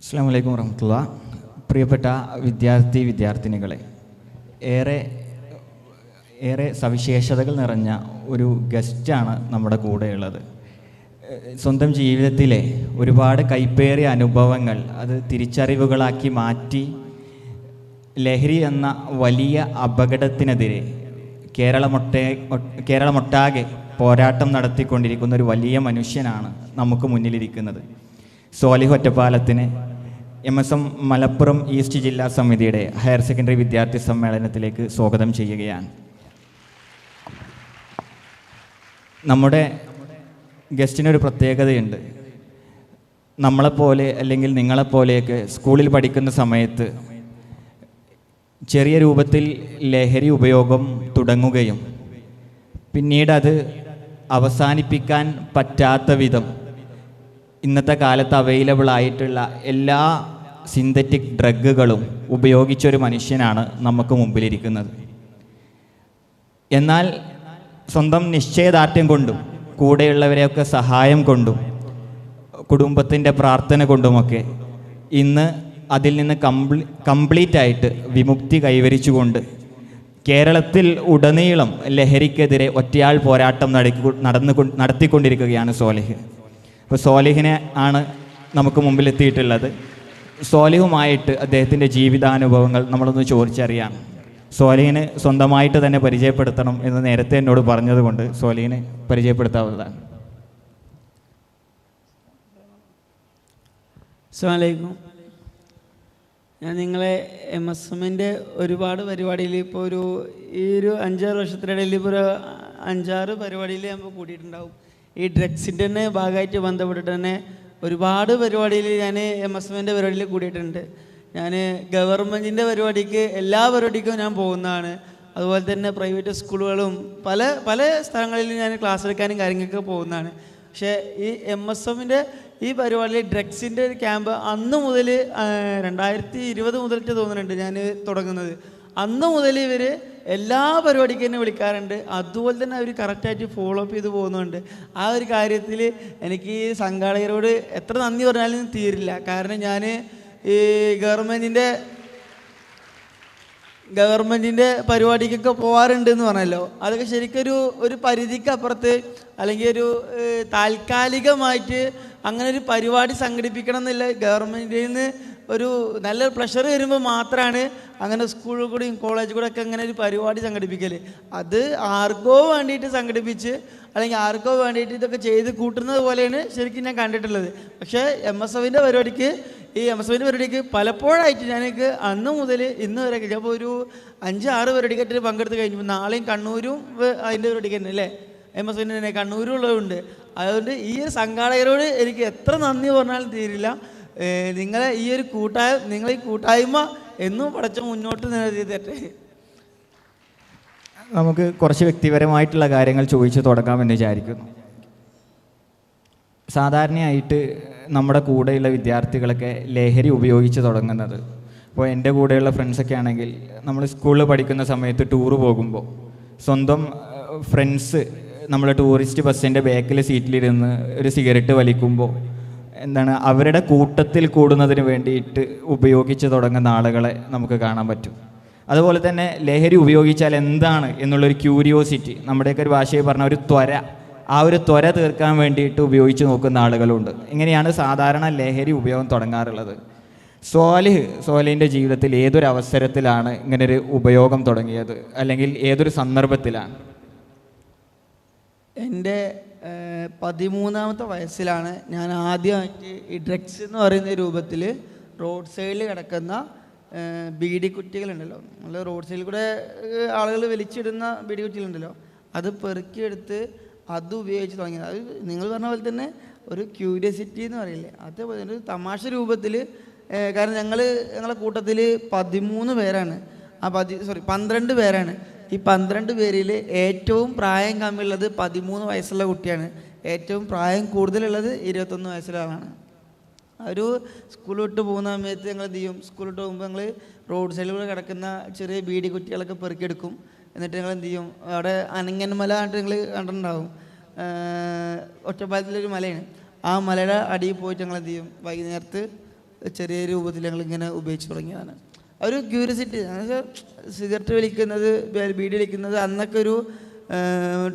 അസ്സലാമു അലൈക്കും വറഹ്മത്തുള്ളാഹി. പ്രിയപ്പെട്ട വിദ്യാർത്ഥിനികളെ, ഏറെ സവിശേഷതകൾ നിറഞ്ഞ ഒരു ഗസ്റ്റാണ് നമ്മുടെ കൂടെയുള്ളത്. സ്വന്തം ജീവിതത്തിലെ ഒരുപാട് കൈപ്പേറിയ അനുഭവങ്ങൾ അത് തിരിച്ചറിവുകളാക്കി മാറ്റി ലഹരി എന്ന വലിയ അപകടത്തിനെതിരെ കേരളമൊട്ടാകെ പോരാട്ടം നടത്തിക്കൊണ്ടിരിക്കുന്ന ഒരു വലിയ മനുഷ്യനാണ് നമുക്ക് മുന്നിലിരിക്കുന്നത്. സോലിഹ് ഒറ്റപ്പാലത്തിന് MSM മലപ്പുറം ഈസ്റ്റ് ജില്ലാ സമിതിയുടെ ഹയർ സെക്കൻഡറി വിദ്യാർത്ഥി സമ്മേളനത്തിലേക്ക് സ്വാഗതം ചെയ്യുകയാണ്. നമ്മുടെ ഗസ്റ്റിനൊരു പ്രത്യേകതയുണ്ട്. നമ്മളെപ്പോലെ അല്ലെങ്കിൽ നിങ്ങളെപ്പോലെയൊക്കെ സ്കൂളിൽ പഠിക്കുന്ന സമയത്ത് ചെറിയ രൂപത്തിൽ ലഹരി ഉപയോഗം തുടങ്ങുകയും പിന്നീട് അത് അവസാനിപ്പിക്കാൻ പറ്റാത്ത വിധം ഇന്നത്തെ കാലത്ത് അവൈലബിൾ ആയിട്ടുള്ള എല്ലാ സിന്തറ്റിക് ഡ്രഗുകളും ഉപയോഗിച്ചൊരു മനുഷ്യനാണ് നമുക്ക് മുമ്പിലിരിക്കുന്നത്. എന്നാൽ സ്വന്തം നിശ്ചയദാർഢ്യം കൊണ്ടും കൂടെയുള്ളവരെയൊക്കെ സഹായം കൊണ്ടും കുടുംബത്തിൻ്റെ പ്രാർത്ഥന കൊണ്ടുമൊക്കെ ഇന്ന് അതിൽ നിന്ന് കംപ്ലീറ്റ് ആയിട്ട് വിമുക്തി കൈവരിച്ചുകൊണ്ട് കേരളത്തിൽ ഉടനീളം ലഹരിക്കെതിരെ ഒറ്റയാൾ പോരാട്ടം നടത്തിക്കൊണ്ടിരിക്കുകയാണ് സോലിഹ്. അപ്പോൾ സോലിഹിനെ ആണ് നമുക്ക് മുമ്പിലെത്തിയിട്ടുള്ളത്. സോലിഹുമായിട്ട് അദ്ദേഹത്തിൻ്റെ ജീവിതാനുഭവങ്ങൾ നമ്മളൊന്ന് ചോദിച്ചറിയാം. സോലിഹിന് സ്വന്തമായിട്ട് തന്നെ പരിചയപ്പെടുത്തണം എന്ന് നേരത്തെ എന്നോട് പറഞ്ഞതുകൊണ്ട് സോലിഹിനെ പരിചയപ്പെടുത്താവുന്നതാണ്. അസ്സലാമു അലൈക്കും. ഞാൻ നിങ്ങളെ MSMൻ്റെ ഒരുപാട് പരിപാടിയിൽ ഇപ്പോൾ ഒരു 5-6 വർഷത്തിനിടയിൽ ഇപ്പോൾ ഒരു 5-6 പരിപാടിയിൽ നമ്മൾ കൂടിയിട്ടുണ്ടാവും. ഈ ഡ്രഗ്സിൻ്റെ തന്നെ ഭാഗമായിട്ട് ബന്ധപ്പെട്ടിട്ട് തന്നെ ഒരുപാട് പരിപാടിയിൽ ഞാൻ MSMൻ്റെ പരിപാടിയിൽ കൂടിയിട്ടുണ്ട്. ഞാൻ ഗവൺമെൻറ്റിൻ്റെ പരിപാടിക്ക് എല്ലാ പരിപാടിക്കും ഞാൻ പോകുന്നതാണ്. അതുപോലെ തന്നെ പ്രൈവറ്റ് സ്കൂളുകളും പല സ്ഥലങ്ങളിൽ ഞാൻ ക്ലാസ് എടുക്കാനും കാര്യങ്ങളൊക്കെ പോകുന്നതാണ്. പക്ഷേ ഈ MSMൻ്റെ ഈ പരിപാടിയിൽ ഡ്രഗ്സിൻ്റെ ഒരു ക്യാമ്പ് അന്ന് മുതൽ 2020 മുതലിട്ട് തോന്നുന്നുണ്ട് ഞാൻ തുടങ്ങുന്നത്. അന്ന് മുതൽ ഇവർ എല്ലാ പരിപാടിക്കും തന്നെ വിളിക്കാറുണ്ട്. അതുപോലെ തന്നെ അവർ കറക്റ്റായിട്ട് ഫോളോ അപ്പ് ചെയ്ത് പോകുന്നുണ്ട്. ആ ഒരു കാര്യത്തിൽ എനിക്ക് ഈ സംഘാടകരോട് എത്ര നന്ദി പറഞ്ഞാലും തീരില്ല. കാരണം ഞാൻ ഈ ഗവൺമെൻറ്റിൻ്റെ പരിപാടിക്കൊക്കെ പോകാറുണ്ട് എന്ന് പറഞ്ഞല്ലോ. അതൊക്കെ ശരിക്കും ഒരു പരിധിക്ക് അപ്പുറത്ത് അല്ലെങ്കിൽ ഒരു താൽക്കാലികമായിട്ട് അങ്ങനെ ഒരു പരിപാടി സംഘടിപ്പിക്കണം എന്നില്ല. ഗവൺമെൻറ്റിൽ നിന്ന് ഒരു നല്ലൊരു പ്രഷർ വരുമ്പോൾ മാത്രമാണ് അങ്ങനെ സ്കൂളിൽ കൂടെയും കോളേജിൽ കൂടെ ഒക്കെ അങ്ങനെ ഒരു പരിപാടി സംഘടിപ്പിക്കൽ. അത് ആർക്കോ വേണ്ടിയിട്ട് സംഘടിപ്പിച്ച് അല്ലെങ്കിൽ ആർക്കോ വേണ്ടിയിട്ട് ഇതൊക്കെ ചെയ്ത് കൂട്ടുന്നത് പോലെയാണ് ശരിക്കും ഞാൻ കണ്ടിട്ടുള്ളത്. പക്ഷേ MSMൻ്റെ പരിപാടിക്ക് പലപ്പോഴായിട്ട് ഞങ്ങൾക്ക് അന്ന് മുതൽ ഇന്ന് വരെ ചിലപ്പോൾ ഒരു 5-6 പരിപാടിക്കായിട്ട് പങ്കെടുത്ത് കഴിഞ്ഞു. നാളെയും കണ്ണൂരും അതിൻ്റെ പരിപാടിക്ക് തന്നെ അല്ലേ, MSMൻ്റെ തന്നെ കണ്ണൂരും ഉള്ളതുകൊണ്ട്. അതുകൊണ്ട് ഈ സംഘാടകരോട് എനിക്ക് എത്ര നന്ദി പറഞ്ഞാലും തീരില്ല. നിങ്ങളെ ഈ കൂട്ടായ്മ എന്നും പടച്ച മുന്നോട്ട് നിലനിർത്തിയിട്ട്. നമുക്ക് കുറച്ച് വ്യക്തിപരമായിട്ടുള്ള കാര്യങ്ങൾ ചോദിച്ചു തുടങ്ങാമെന്ന് വിചാരിക്കുന്നു. സാധാരണയായിട്ട് നമ്മുടെ കൂടെയുള്ള വിദ്യാർത്ഥികളൊക്കെ ലഹരി ഉപയോഗിച്ച് തുടങ്ങുന്നത്, ഇപ്പോൾ എൻ്റെ കൂടെയുള്ള ഫ്രണ്ട്സൊക്കെ ആണെങ്കിൽ നമ്മൾ സ്കൂളിൽ പഠിക്കുന്ന സമയത്ത് ടൂറ് പോകുമ്പോൾ സ്വന്തം ഫ്രണ്ട്സ് നമ്മൾ ടൂറിസ്റ്റ് ബസ്സിൻ്റെ ബാക്കിൽ സീറ്റിലിരുന്ന് ഒരു സിഗരറ്റ് വലിക്കുമ്പോൾ അവരുടെ കൂട്ടത്തിൽ കൂടുന്നതിന് വേണ്ടിയിട്ട് ഉപയോഗിച്ച് തുടങ്ങുന്ന ആളുകളെ നമുക്ക് കാണാൻ പറ്റും. അതുപോലെ തന്നെ ലഹരി ഉപയോഗിച്ചാൽ എന്താണ് എന്നുള്ളൊരു ക്യൂരിയോസിറ്റി, നമ്മുടെയൊക്കെ ഒരു ഭാഷയിൽ പറഞ്ഞ ഒരു ഒരു ത്വര തീർക്കാൻ വേണ്ടിയിട്ട് ഉപയോഗിച്ച് നോക്കുന്ന ആളുകളുണ്ട്. ഇങ്ങനെയാണ് സാധാരണ ലഹരി ഉപയോഗം തുടങ്ങാറുള്ളത്. സോലിഹിൻ്റെ ജീവിതത്തിൽ ഏതൊരു അവസരത്തിലാണ് ഇങ്ങനൊരു ഉപയോഗം തുടങ്ങിയത്, അല്ലെങ്കിൽ ഏതൊരു സന്ദർഭത്തിലാണ്? എൻ്റെ 13ാമത്തെ വയസ്സിലാണ് ഞാൻ ആദ്യമായിട്ട് ഈ ഡ്രഗ്സ് എന്ന് പറയുന്ന രൂപത്തിൽ റോഡ് സൈഡിൽ കിടക്കുന്ന ബീഡി കുറ്റികളുണ്ടല്ലോ, നമ്മൾ റോഡ് സൈഡിൽ കൂടെ ആളുകൾ വലിച്ചിടുന്ന ബീഡി കുറ്റികളുണ്ടല്ലോ, അത് പെറുക്കിയെടുത്ത് അത് ഉപയോഗിച്ച് തുടങ്ങിയത്. അത് നിങ്ങൾ പറഞ്ഞ പോലെ തന്നെ ഒരു ക്യൂരിയോസിറ്റി എന്ന് പറയില്ലേ, അതേപോലെ ഒരു തമാശ രൂപത്തിൽ. കാരണം ഞങ്ങളെ കൂട്ടത്തിൽ 13 പേരാണ്, 12 പേരാണ്. ഈ 12 പേരിൽ ഏറ്റവും പ്രായം കമ്മിയുള്ളത് 13 വയസ്സുള്ള കുട്ടിയാണ്. ഏറ്റവും പ്രായം കൂടുതലുള്ളത് 21 വയസ്സുള്ള ആളാണ്. ഒരു സ്കൂൾ വിട്ട് പോകുന്ന സമയത്ത് ഞങ്ങൾ എന്ത് ചെയ്യും, സ്കൂൾ വിട്ട് പോകുമ്പോൾ ഞങ്ങൾ റോഡ് സൈഡിലൂടെ കിടക്കുന്ന ചെറിയ ബീഡി കുറ്റികളൊക്കെ പെറുക്കിയെടുക്കും. എന്നിട്ട് ഞങ്ങൾ എന്ത് ചെയ്യും, അവിടെ അനങ്ങന്മല ആയിട്ട് ഞങ്ങൾ കണ്ടിട്ടുണ്ടാവും, ഒറ്റപ്പാലത്തിലൊരു മലയാണ്. ആ മലയുടെ അടിയിൽ പോയിട്ട് ഞങ്ങൾ എന്ത് ചെയ്യും, വൈകുന്നേരത്ത് ചെറിയ രൂപത്തിൽ ഞങ്ങൾ ഇങ്ങനെ ഉപയോഗിച്ച് തുടങ്ങിയതാണ്. ഒരു ക്യൂരിയോസിറ്റി, എന്നുവെച്ചാൽ സിഗരറ്റ് വലിക്കുന്നത്, ബീഡി വലിക്കുന്നത് അന്നൊക്കെ ഒരു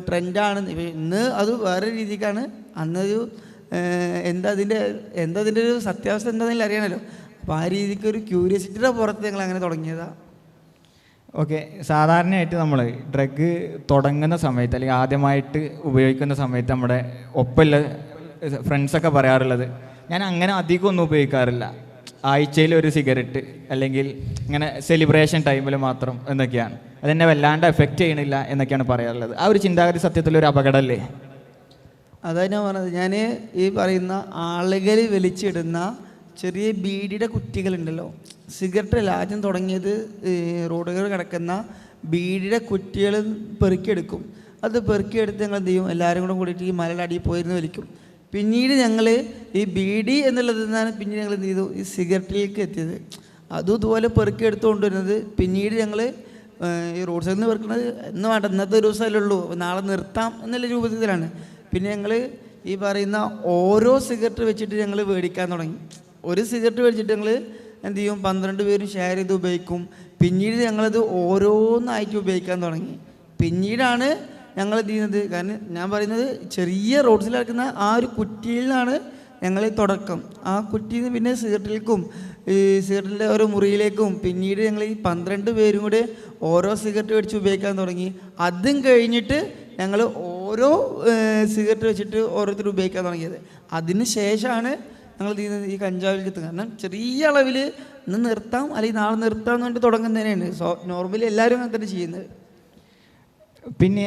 ട്രെൻഡാണ്. ഇന്ന് അത് വേറെ രീതിക്കാണ്. അന്നൊരു എന്താ അതിൻ്റെ ഒരു സത്യാവസ്ഥ എന്താണെന്ന് അറിയണമല്ലോ. അപ്പോൾ ആ രീതിക്ക് ഒരു ക്യൂരിയോസിറ്റിയുടെ പുറത്ത് ഞങ്ങൾ അങ്ങനെ തുടങ്ങിയതാണ്. ഓക്കെ, സാധാരണയായിട്ട് നമ്മൾ ഡ്രഗ് തുടങ്ങുന്ന സമയത്ത് അല്ലെങ്കിൽ ആദ്യമായിട്ട് ഉപയോഗിക്കുന്ന സമയത്ത് നമ്മുടെ ഒപ്പമുള്ള ഫ്രണ്ട്സൊക്കെ പറയാറുള്ളത്, ഞാൻ അങ്ങനെ അധികം ഒന്നും ഉപയോഗിക്കാറില്ല, ആഴ്ചയിൽ ഒരു സിഗരറ്റ് അല്ലെങ്കിൽ ഇങ്ങനെ സെലിബ്രേഷൻ ടൈമിൽ മാത്രം എന്നൊക്കെയാണ്, അതെന്നെ വല്ലാണ്ട് എഫക്റ്റ് ചെയ്യണില്ല എന്നൊക്കെയാണ് പറയാറുള്ളത്. ആ ഒരു ചിന്താഗതി സത്യത്തിലൊരു അപകടമല്ലേ? അതാണ് ഞാൻ പറഞ്ഞത്. ഞാൻ ഈ പറയുന്ന ആളുകൾ വലിച്ചിടുന്ന ചെറിയ ബീഡിയുടെ കുറ്റികളുണ്ടല്ലോ, സിഗരറ്റല്ല ആദ്യം തുടങ്ങിയത്, റോഡുകൾ കിടക്കുന്ന ബീഡിയുടെ കുറ്റികൾ പെറുക്കിയെടുക്കും. അത് പെറുക്കിയെടുത്ത് ഞങ്ങൾ എന്ത് ചെയ്യും, എല്ലാവരും കൂടെ കൂടിയിട്ട് ഈ മലയുടെ അടിയിൽ പോയിരുന്ന് വലിക്കും. പിന്നീട് ഞങ്ങൾ ഈ ബീഡി എന്നുള്ളതിൽ നിന്നാണ് പിന്നീട് ഞങ്ങൾ എന്ത് ചെയ്തു, ഈ സിഗരറ്റിലേക്ക് എത്തിയത്. അതും ഇതുപോലെ പെറുക്കിയെടുത്ത് കൊണ്ടുവരുന്നത് പിന്നീട് ഞങ്ങൾ ഈ റോഡ് സൈഡിൽ നിന്ന് പെറുക്കുന്നത് എന്ന് വേണ്ട, ഇന്നത്തെ ഒരു ദിവസമല്ലേ ഉള്ളൂ, നാളെ നിർത്താം എന്നുള്ള രൂപത്തിലാണ്. പിന്നെ ഞങ്ങൾ ഈ പറയുന്ന ഓരോ സിഗരറ്റ് വെച്ചിട്ട് ഞങ്ങൾ മേടിക്കാൻ തുടങ്ങി. ഒരു സിഗരറ്റ് മേടിച്ചിട്ട് ഞങ്ങൾ എന്ത് ചെയ്യും, 12 പേരും ഷെയർ ചെയ്ത് ഉപയോഗിക്കും. പിന്നീട് ഞങ്ങളത് ഓരോന്നായിട്ട് ഉപയോഗിക്കാൻ തുടങ്ങി. പിന്നീടാണ് ഞങ്ങൾ എന്ത് ചെയ്യുന്നത്, കാരണം ഞാൻ പറയുന്നത് ചെറിയ റോഡ്സിൽ കിടക്കുന്ന ആ ഒരു കുറ്റിയിൽ നിന്നാണ് ഞങ്ങൾ തുടക്കം. ആ കുറ്റിയിൽ നിന്ന് പിന്നെ സിഗരറ്റിലേക്കും ഈ സിഗരറ്റിൻ്റെ ഓരോ മുറിയിലേക്കും, പിന്നീട് ഞങ്ങൾ ഈ 12 പേരും കൂടെ ഓരോ സിഗരറ്റ് മേടിച്ച് ഉപയോഗിക്കാൻ തുടങ്ങി. അതും കഴിഞ്ഞിട്ട് ഞങ്ങൾ ഓരോ സിഗരറ്റ് വെച്ചിട്ട് ഓരോരുത്തർ ഉപയോഗിക്കാൻ തുടങ്ങിയത്. അതിന് ശേഷമാണ് ഞങ്ങൾ ചെയ്യുന്നത് ഈ കഞ്ചാവിലേക്ക് എത്തുന്നത്. കാരണം ചെറിയ അളവിൽ ഇന്ന് നിർത്താം അല്ലെങ്കിൽ നാളെ നിർത്താം എന്ന് പറഞ്ഞിട്ട് തുടങ്ങുന്നതിനാണ് നോർമലി എല്ലാവരും അങ്ങനെ തന്നെ ചെയ്യുന്നത്. പിന്നെ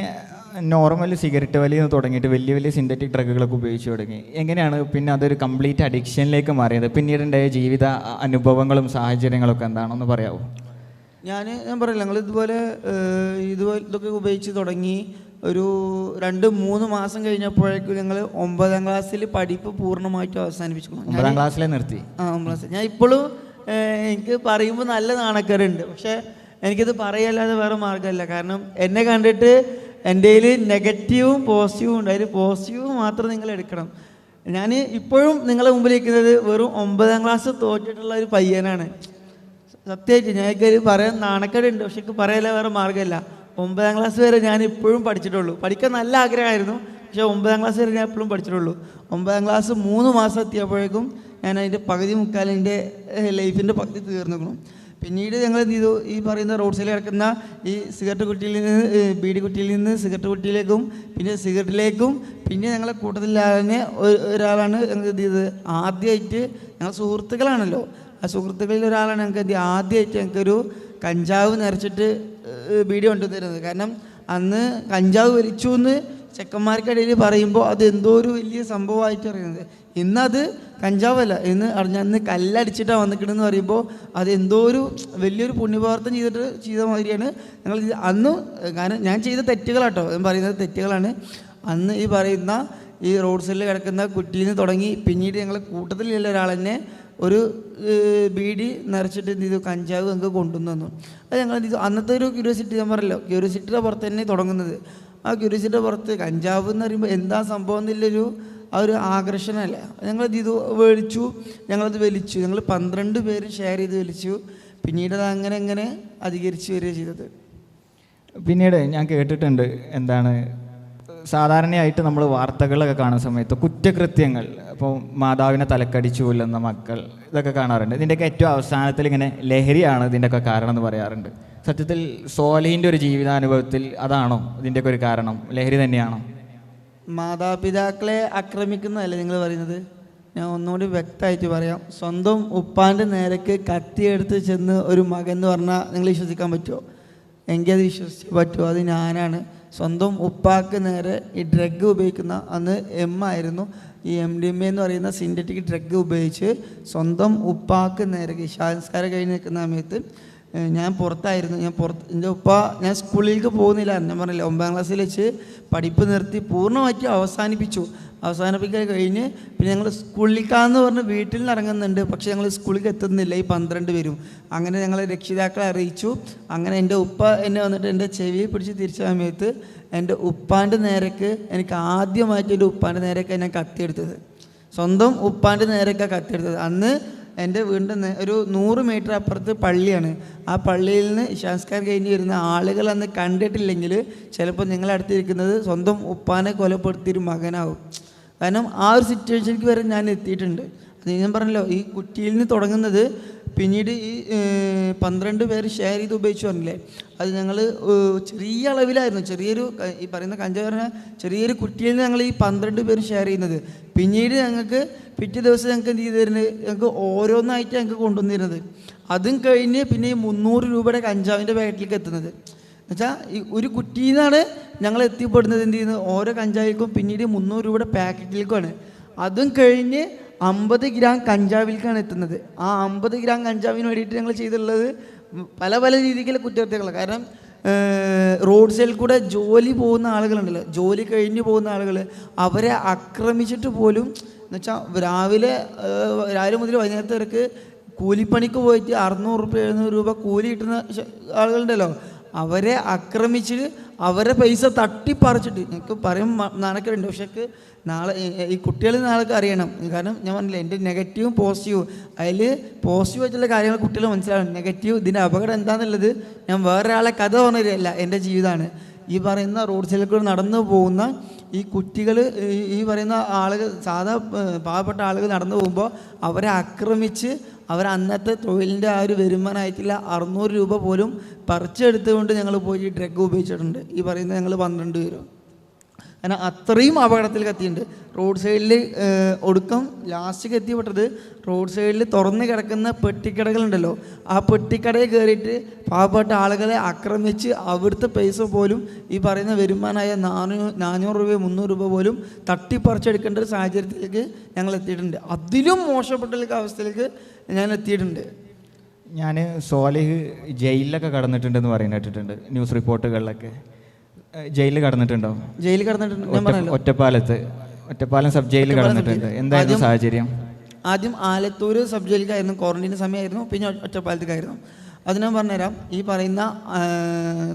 നോർമൽ സിഗരറ്റ് വലിയ തുടങ്ങിയിട്ട് വലിയ വലിയ സിന്തറ്റിക് ഡ്രഗുകളൊക്കെ ഉപയോഗിച്ച് തുടങ്ങി. എങ്ങനെയാണ് പിന്നെ അതൊരു കംപ്ലീറ്റ് അഡിക്ഷനിലേക്ക് മാറിയത്? പിന്നീടുണ്ടായ ജീവിത അനുഭവങ്ങളും സാഹചര്യങ്ങളൊക്കെ എന്താണെന്ന് പറയാമോ? ഞാൻ പറയില്ല, ഞങ്ങൾ ഇതൊക്കെ ഉപയോഗിച്ച് തുടങ്ങി. ഒരു 2-3 മാസം കഴിഞ്ഞപ്പോഴേക്കും ഞങ്ങൾ 9ാം ക്ലാസ്സിൽ പഠിപ്പ് പൂർണ്ണമായിട്ടും അവസാനിപ്പിച്ചു. 9ാം ക്ലാസ്സിലെ നിർത്തി. 9ാം ക്ലാസ്. ഞാൻ ഇപ്പോഴും എനിക്ക് പറയുമ്പോൾ നല്ല നാണക്കേടുണ്ട്, പക്ഷേ എനിക്കിത് പറയല്ലാതെ വേറെ മാർഗ്ഗമല്ല. കാരണം എന്നെ കണ്ടിട്ട് എൻ്റെ കയ്യിൽ നെഗറ്റീവും പോസിറ്റീവും ഉണ്ട്. അതിൽ പോസിറ്റീവ് മാത്രം നിങ്ങൾ എടുക്കണം. ഞാൻ ഇപ്പോഴും നിങ്ങളെ മുമ്പിലിരിക്കുന്നത് വെറും 9ാം ക്ലാസ് തോറ്റിട്ടുള്ള ഒരു പയ്യനാണ്. സത്യമായിട്ട് ഞങ്ങൾക്കൊരു പറയാൻ നാണക്കേടുണ്ട്, പക്ഷെ എനിക്ക് പറയല്ല വേറെ മാർഗ്ഗമല്ല. 9ാം ക്ലാസ് വരെ ഞാൻ ഇപ്പോഴും പഠിച്ചിട്ടുള്ളൂ. പഠിക്കാൻ നല്ല ആഗ്രഹമായിരുന്നു, പക്ഷേ 9ാം ക്ലാസ് വരെ ഞാൻ എപ്പോഴും പഠിച്ചിട്ടുള്ളൂ. 9ാം ക്ലാസ് 3 മാസം എത്തിയപ്പോഴേക്കും ഞാൻ അതിൻ്റെ പകുതി മുക്കാൽ എൻ്റെ ലൈഫിൻ്റെ പകുതി തീർന്നിരിക്കണം. പിന്നീട് ഞങ്ങൾ എന്ത് ചെയ്തു, ഈ പറയുന്ന റോഡ് സൈഡിൽ കിടക്കുന്ന ഈ സിഗരറ്റ് കുറ്റിയിൽ നിന്ന് ബീഡി കുറ്റിയിൽ നിന്ന് സിഗരറ്റ് കുറ്റിയിലേക്കും പിന്നെ സിഗരറ്റിലേക്കും, പിന്നെ ഞങ്ങളെ കൂട്ടത്തിൽ ഒരാളാണ് ഞങ്ങൾ എന്ത് ചെയ്തത്, ആദ്യമായിട്ട് ഞങ്ങൾ സുഹൃത്തുക്കളാണല്ലോ, ആ സുഹൃത്തുക്കളിൽ ഒരാളാണ് ഞങ്ങൾക്ക് ആദ്യമായിട്ട് ഞങ്ങൾക്കൊരു കഞ്ചാവ് നിറച്ചിട്ട് ബീഡി കൊണ്ടുതരുന്നത്. കാരണം അന്ന് കഞ്ചാവ് വലിച്ചു എന്ന് ചെക്കന്മാർക്കിടയിൽ പറയുമ്പോൾ അത് എന്തോ ഒരു വലിയ സംഭവമായിട്ട് അറിയുന്നത്. ഇന്നത് കഞ്ചാവല്ല, അന്ന് കല്ലടിച്ചിട്ടാണ് വന്നിട്ടുണ്ടെന്ന് പറയുമ്പോൾ അത് എന്തോ ഒരു വലിയൊരു പുണ്യപ്രവർത്തനം ചെയ്ത മാതിരിയാണ് ഞങ്ങൾ അന്ന്. കാരണം ഞാൻ ചെയ്ത തെറ്റുകളാട്ടോ, ഞാൻ പറയുന്നത് തെറ്റുകളാണ്. അന്ന് ഈ പറയുന്ന ഈ റോഡ് സൈഡിൽ കിടക്കുന്ന കുറ്റിയിൽ നിന്ന് തുടങ്ങി പിന്നീട് ഞങ്ങൾ കൂട്ടത്തിലുള്ള ഒരാൾ തന്നെ ഒരു ബീഡി നിറച്ചിട്ട് എന്ത് ചെയ്തു, കഞ്ചാവ് ഞങ്ങൾക്ക് കൊണ്ടുവന്നു. അത് ഞങ്ങൾ എന്ത് ചെയ്തു, അന്നത്തെ ഒരു ക്യൂരിയോസിറ്റി, ഞാൻ പറയല്ലോ ക്യൂരിയോസിറ്റിയുടെ പുറത്ത് തന്നെ തുടങ്ങുന്നത്. ആ ക്യൂരിയോസിറ്റിയുടെ പുറത്ത് കഞ്ചാവ് എന്ന് പറയുമ്പോൾ എന്താ സംഭവം എന്നുള്ളൊരു ആ ഒരു ആകർഷണമല്ല. ഞങ്ങളത് ഇത് മേടിച്ചു, ഞങ്ങളത് വലിച്ചു, ഞങ്ങൾ 12 പേര് ഷെയർ ചെയ്ത് വലിച്ചു. പിന്നീട് അത് അങ്ങനെ അധികരിച്ച് വരിക ചെയ്തത്. പിന്നീട് ഞാൻ കേട്ടിട്ടുണ്ട്, എന്താണ് സാധാരണയായിട്ട് നമ്മൾ വാർത്തകളൊക്കെ കാണുന്ന സമയത്ത് കുറ്റകൃത്യങ്ങൾ, ഇപ്പോൾ മാതാവിനെ തലക്കടിച്ചു കൊല്ലുന്ന മക്കൾ, ഇതൊക്കെ കാണാറുണ്ട്. ഇതിൻ്റെയൊക്കെ ഏറ്റവും അവസാനത്തിൽ ഇങ്ങനെ ലഹരിയാണ് ഇതിൻ്റെയൊക്കെ കാരണം എന്ന് പറയാറുണ്ട്. സത്യത്തിൽ സോലിഹിൻ്റെ ഒരു ജീവിതാനുഭവത്തിൽ അതാണോ ഇതിൻ്റെയൊക്കെ ഒരു കാരണം, ലഹരി തന്നെയാണോ? മാതാപിതാക്കളെ ആക്രമിക്കുന്നതല്ലേ നിങ്ങൾ പറയുന്നത്? ഞാൻ ഒന്നുകൂടി വ്യക്തമായിട്ട് പറയാം. സ്വന്തം ഉപ്പാൻ്റെ നേരക്ക് കത്തിയെടുത്ത് ചെന്ന് ഒരു മകൻ എന്ന് പറഞ്ഞാൽ നിങ്ങൾ വിശ്വസിക്കാൻ പറ്റുമോ? എനിക്കത് വിശ്വസിച്ച് പറ്റുമോ? അത് ഞാനാണ്. സ്വന്തം ഉപ്പാക്ക് നേരെ ഈ ഡ്രഗ് ഉപയോഗിക്കുന്ന, അന്ന് ആയിരുന്നു, ഈ MDMA എന്ന് പറയുന്ന സിന്തറ്റിക് ഡ്രഗ് ഉപയോഗിച്ച് സ്വന്തം ഉപ്പാക്ക് നേരെ ഇശാസ്കാരം കഴിഞ്ഞ് നിൽക്കുന്ന സമയത്ത് ഞാൻ പുറത്തായിരുന്നു. എൻ്റെ ഉപ്പ, ഞാൻ സ്കൂളിലേക്ക് പോകുന്നില്ല, ഞാൻ പറഞ്ഞില്ല, 9ാം ക്ലാസ്സിൽ വെച്ച് പഠിപ്പ് നിർത്തി പൂർണ്ണമായിട്ട് അവസാനിപ്പിക്കാൻ കഴിഞ്ഞ് പിന്നെ ഞങ്ങൾ സ്കൂളിലേക്കാന്ന് പറഞ്ഞ് വീട്ടിൽ നിന്ന് ഇറങ്ങുന്നുണ്ട്. പക്ഷേ ഞങ്ങൾ സ്കൂളിലേക്ക് എത്തുന്നില്ല, ഈ 12 പേരും. അങ്ങനെ ഞങ്ങൾ രക്ഷിതാക്കളെ അറിയിച്ചു. അങ്ങനെ എൻ്റെ ഉപ്പ എന്നെ വന്നിട്ട് എൻ്റെ ചെവിയെ പിടിച്ച് തിരിച്ച സമയത്ത് എൻ്റെ ഉപ്പാൻ്റെ നേരക്ക്, എനിക്ക് ആദ്യമായിട്ട് എൻ്റെ ഉപ്പാൻ്റെ നേരക്ക് ഞാൻ കത്തിയെടുത്തത്, സ്വന്തം ഉപ്പാൻ്റെ നേരക്കാണ് കത്തിയെടുത്തത്. അന്ന് എൻ്റെ വീടിൻ്റെ ഒരു 100 മീറ്റർ അപ്പുറത്ത് പള്ളിയാണ്. ആ പള്ളിയിൽ നിന്ന് ഇശാസ്കാരം കഴിഞ്ഞ് വരുന്ന ആളുകൾ അന്ന് കണ്ടിട്ടില്ലെങ്കിൽ ചിലപ്പോൾ നിങ്ങളടുത്തിരിക്കുന്നത് സ്വന്തം ഉപ്പാനെ കൊലപ്പെടുത്തിയൊരു മകനാവും. കാരണം ആ ഒരു സിറ്റുവേഷനിലേക്ക് വരെ ഞാൻ എത്തിയിട്ടുണ്ട്. അത് ഞാൻ പറഞ്ഞല്ലോ, ഈ കുറ്റിയിൽ നിന്ന് തുടങ്ങുന്നത് പിന്നീട് ഈ 12 പേര് ഷെയർ ചെയ്ത് ഉപയോഗിച്ചു പറഞ്ഞില്ലേ, അത് ഞങ്ങൾ ചെറിയ അളവിലായിരുന്നു. ഈ പറയുന്ന കഞ്ചാവ് പറഞ്ഞാൽ ചെറിയൊരു കുറ്റിയിൽ നിന്ന് ഞങ്ങൾ ഈ 12 പേര് ഷെയർ ചെയ്യുന്നത്. പിന്നീട് ഞങ്ങൾക്ക് പിറ്റേ ദിവസം ഞങ്ങൾക്ക് എന്ത് ചെയ്ത് തരുന്നത്, ഞങ്ങൾക്ക് ഓരോന്നായിട്ട് ഞങ്ങൾക്ക് കൊണ്ടുവന്നിരുന്നത്. അതും കഴിഞ്ഞ് പിന്നെ ഈ 300 രൂപയുടെ കഞ്ചാവിൻ്റെ പാക്കറ്റിലേക്ക് എത്തുന്നത്. എന്നുവെച്ചാൽ ഈ ഒരു കുറ്റിയിൽ നിന്നാണ് ഞങ്ങൾ എത്തിപ്പെടുന്നത് എന്ത് ചെയ്യുന്നത്, ഓരോ കഞ്ചാവിലേക്കും പിന്നീട് 300 രൂപയുടെ പാക്കറ്റിലേക്കുമാണ്. അതും കഴിഞ്ഞ് 50 ഗ്രാം കഞ്ചാവിലേക്കാണ് എത്തുന്നത്. ആ 50 ഗ്രാം കഞ്ചാവിന് വേണ്ടിയിട്ട് ഞങ്ങൾ ചെയ്തിട്ടുള്ളത് പല പല രീതിക്കുള്ള കുറ്റകൃത്യങ്ങളാണ്. കാരണം റോഡ് സൈഡിൽ കൂടെ ജോലി പോകുന്ന ആളുകളുണ്ടല്ലോ, ജോലി കഴിഞ്ഞ് പോകുന്ന ആളുകൾ, അവരെ ആക്രമിച്ചിട്ട് പോലും എന്നുവെച്ചാൽ രാവിലെ മുതൽ വൈകുന്നേരത്തേക്ക് കൂലിപ്പണിക്ക് പോയിട്ട് 600 രൂപ 700 രൂപ കൂലി കിട്ടുന്ന ആളുകളുണ്ടല്ലോ, അവരെ ആക്രമിച്ച് അവരെ പൈസ തട്ടിപ്പറിച്ചിട്ട്, എനിക്ക് പറയും നാണക്കേടുണ്ട്. പക്ഷേ നാളെ ഈ കുട്ടികൾ നാളെ അറിയണം. കാരണം ഞാൻ പറഞ്ഞില്ല, എൻ്റെ നെഗറ്റീവും പോസിറ്റീവും, അതിൽ പോസിറ്റീവ് ആയിട്ടുള്ള കാര്യങ്ങൾ കുട്ടികൾ മനസ്സിലാവണം. നെഗറ്റീവ്, ഇതിൻ്റെ അപകടം എന്താണെന്നുള്ളത് ഞാൻ വേറൊരാളെ കഥ പറഞ്ഞില്ല, എൻ്റെ ജീവിതമാണ്. ഈ പറയുന്ന റോഡ് സൈഡിൽ കൂടെ നടന്നു പോകുന്ന ഈ കുട്ടികൾ, ഈ പറയുന്ന ആളുകൾ, സാധാ പാവപ്പെട്ട ആളുകൾ നടന്നു പോകുമ്പോൾ അവരെ ആക്രമിച്ച് അവർ അന്നത്തെ തൊഴിലിൻ്റെ ആ ഒരു വരുമാനമായിട്ടുള്ള 600 രൂപ പോലും പറിച്ചെടുത്തുകൊണ്ട് ഞങ്ങൾ പോയി ഡ്രഗ് ഉപയോഗിച്ചിട്ടുണ്ട്. ഈ പറയുന്ന ഞങ്ങൾ 12 പേരും. കാരണം അത്രയും അപകടത്തിൽ എത്തിയിട്ടുണ്ട്. റോഡ് സൈഡിൽ ഒടുക്കം ലാസ്റ്റിക്ക് എത്തിപ്പെട്ടത് റോഡ് സൈഡിൽ തുറന്ന് കിടക്കുന്ന പെട്ടിക്കടകളുണ്ടല്ലോ, ആ പെട്ടിക്കടയിൽ കയറിയിട്ട് പാവപ്പെട്ട ആളുകളെ ആക്രമിച്ച് അവിടുത്തെ പൈസ പോലും ഈ പറയുന്ന വരുമാനമായ 400 രൂപ 300 രൂപ പോലും തട്ടിപ്പറിച്ചെടുക്കേണ്ട ഒരു സാഹചര്യത്തിലേക്ക് ഞങ്ങൾ എത്തിയിട്ടുണ്ട്. അതിലും മോശപ്പെട്ട അവസ്ഥയിലേക്ക് ഞാൻ എത്തിയിട്ടുണ്ട്. ഞാൻ സോലിഹ് ജയിലിലൊക്കെ കടന്നിട്ടുണ്ടെന്ന് പറയുന്നത് കേട്ടിട്ടുണ്ട്, ന്യൂസ് റിപ്പോർട്ടുകളിലൊക്കെ. ജയിലിൽ കടന്നിട്ടുണ്ടോ? ജയിലിൽ കടന്നിട്ടുണ്ട്, ഞാൻ പറഞ്ഞല്ലോ. ഒറ്റപ്പാലം സബ് ജയിലിൽ കടന്നിട്ടുണ്ട്. എന്തായിരുന്നു സാഹചര്യം? ആദ്യം ആലത്തൂർ സബ് ജയിലിലായിരുന്നു, ക്വാറന്റൈൻ സമയമായിരുന്നു. പിന്നെ ഒറ്റപ്പാലത്തേക്കായിരുന്നു. അത് ഞാൻ പറഞ്ഞുതരാം. ഈ പറയുന്ന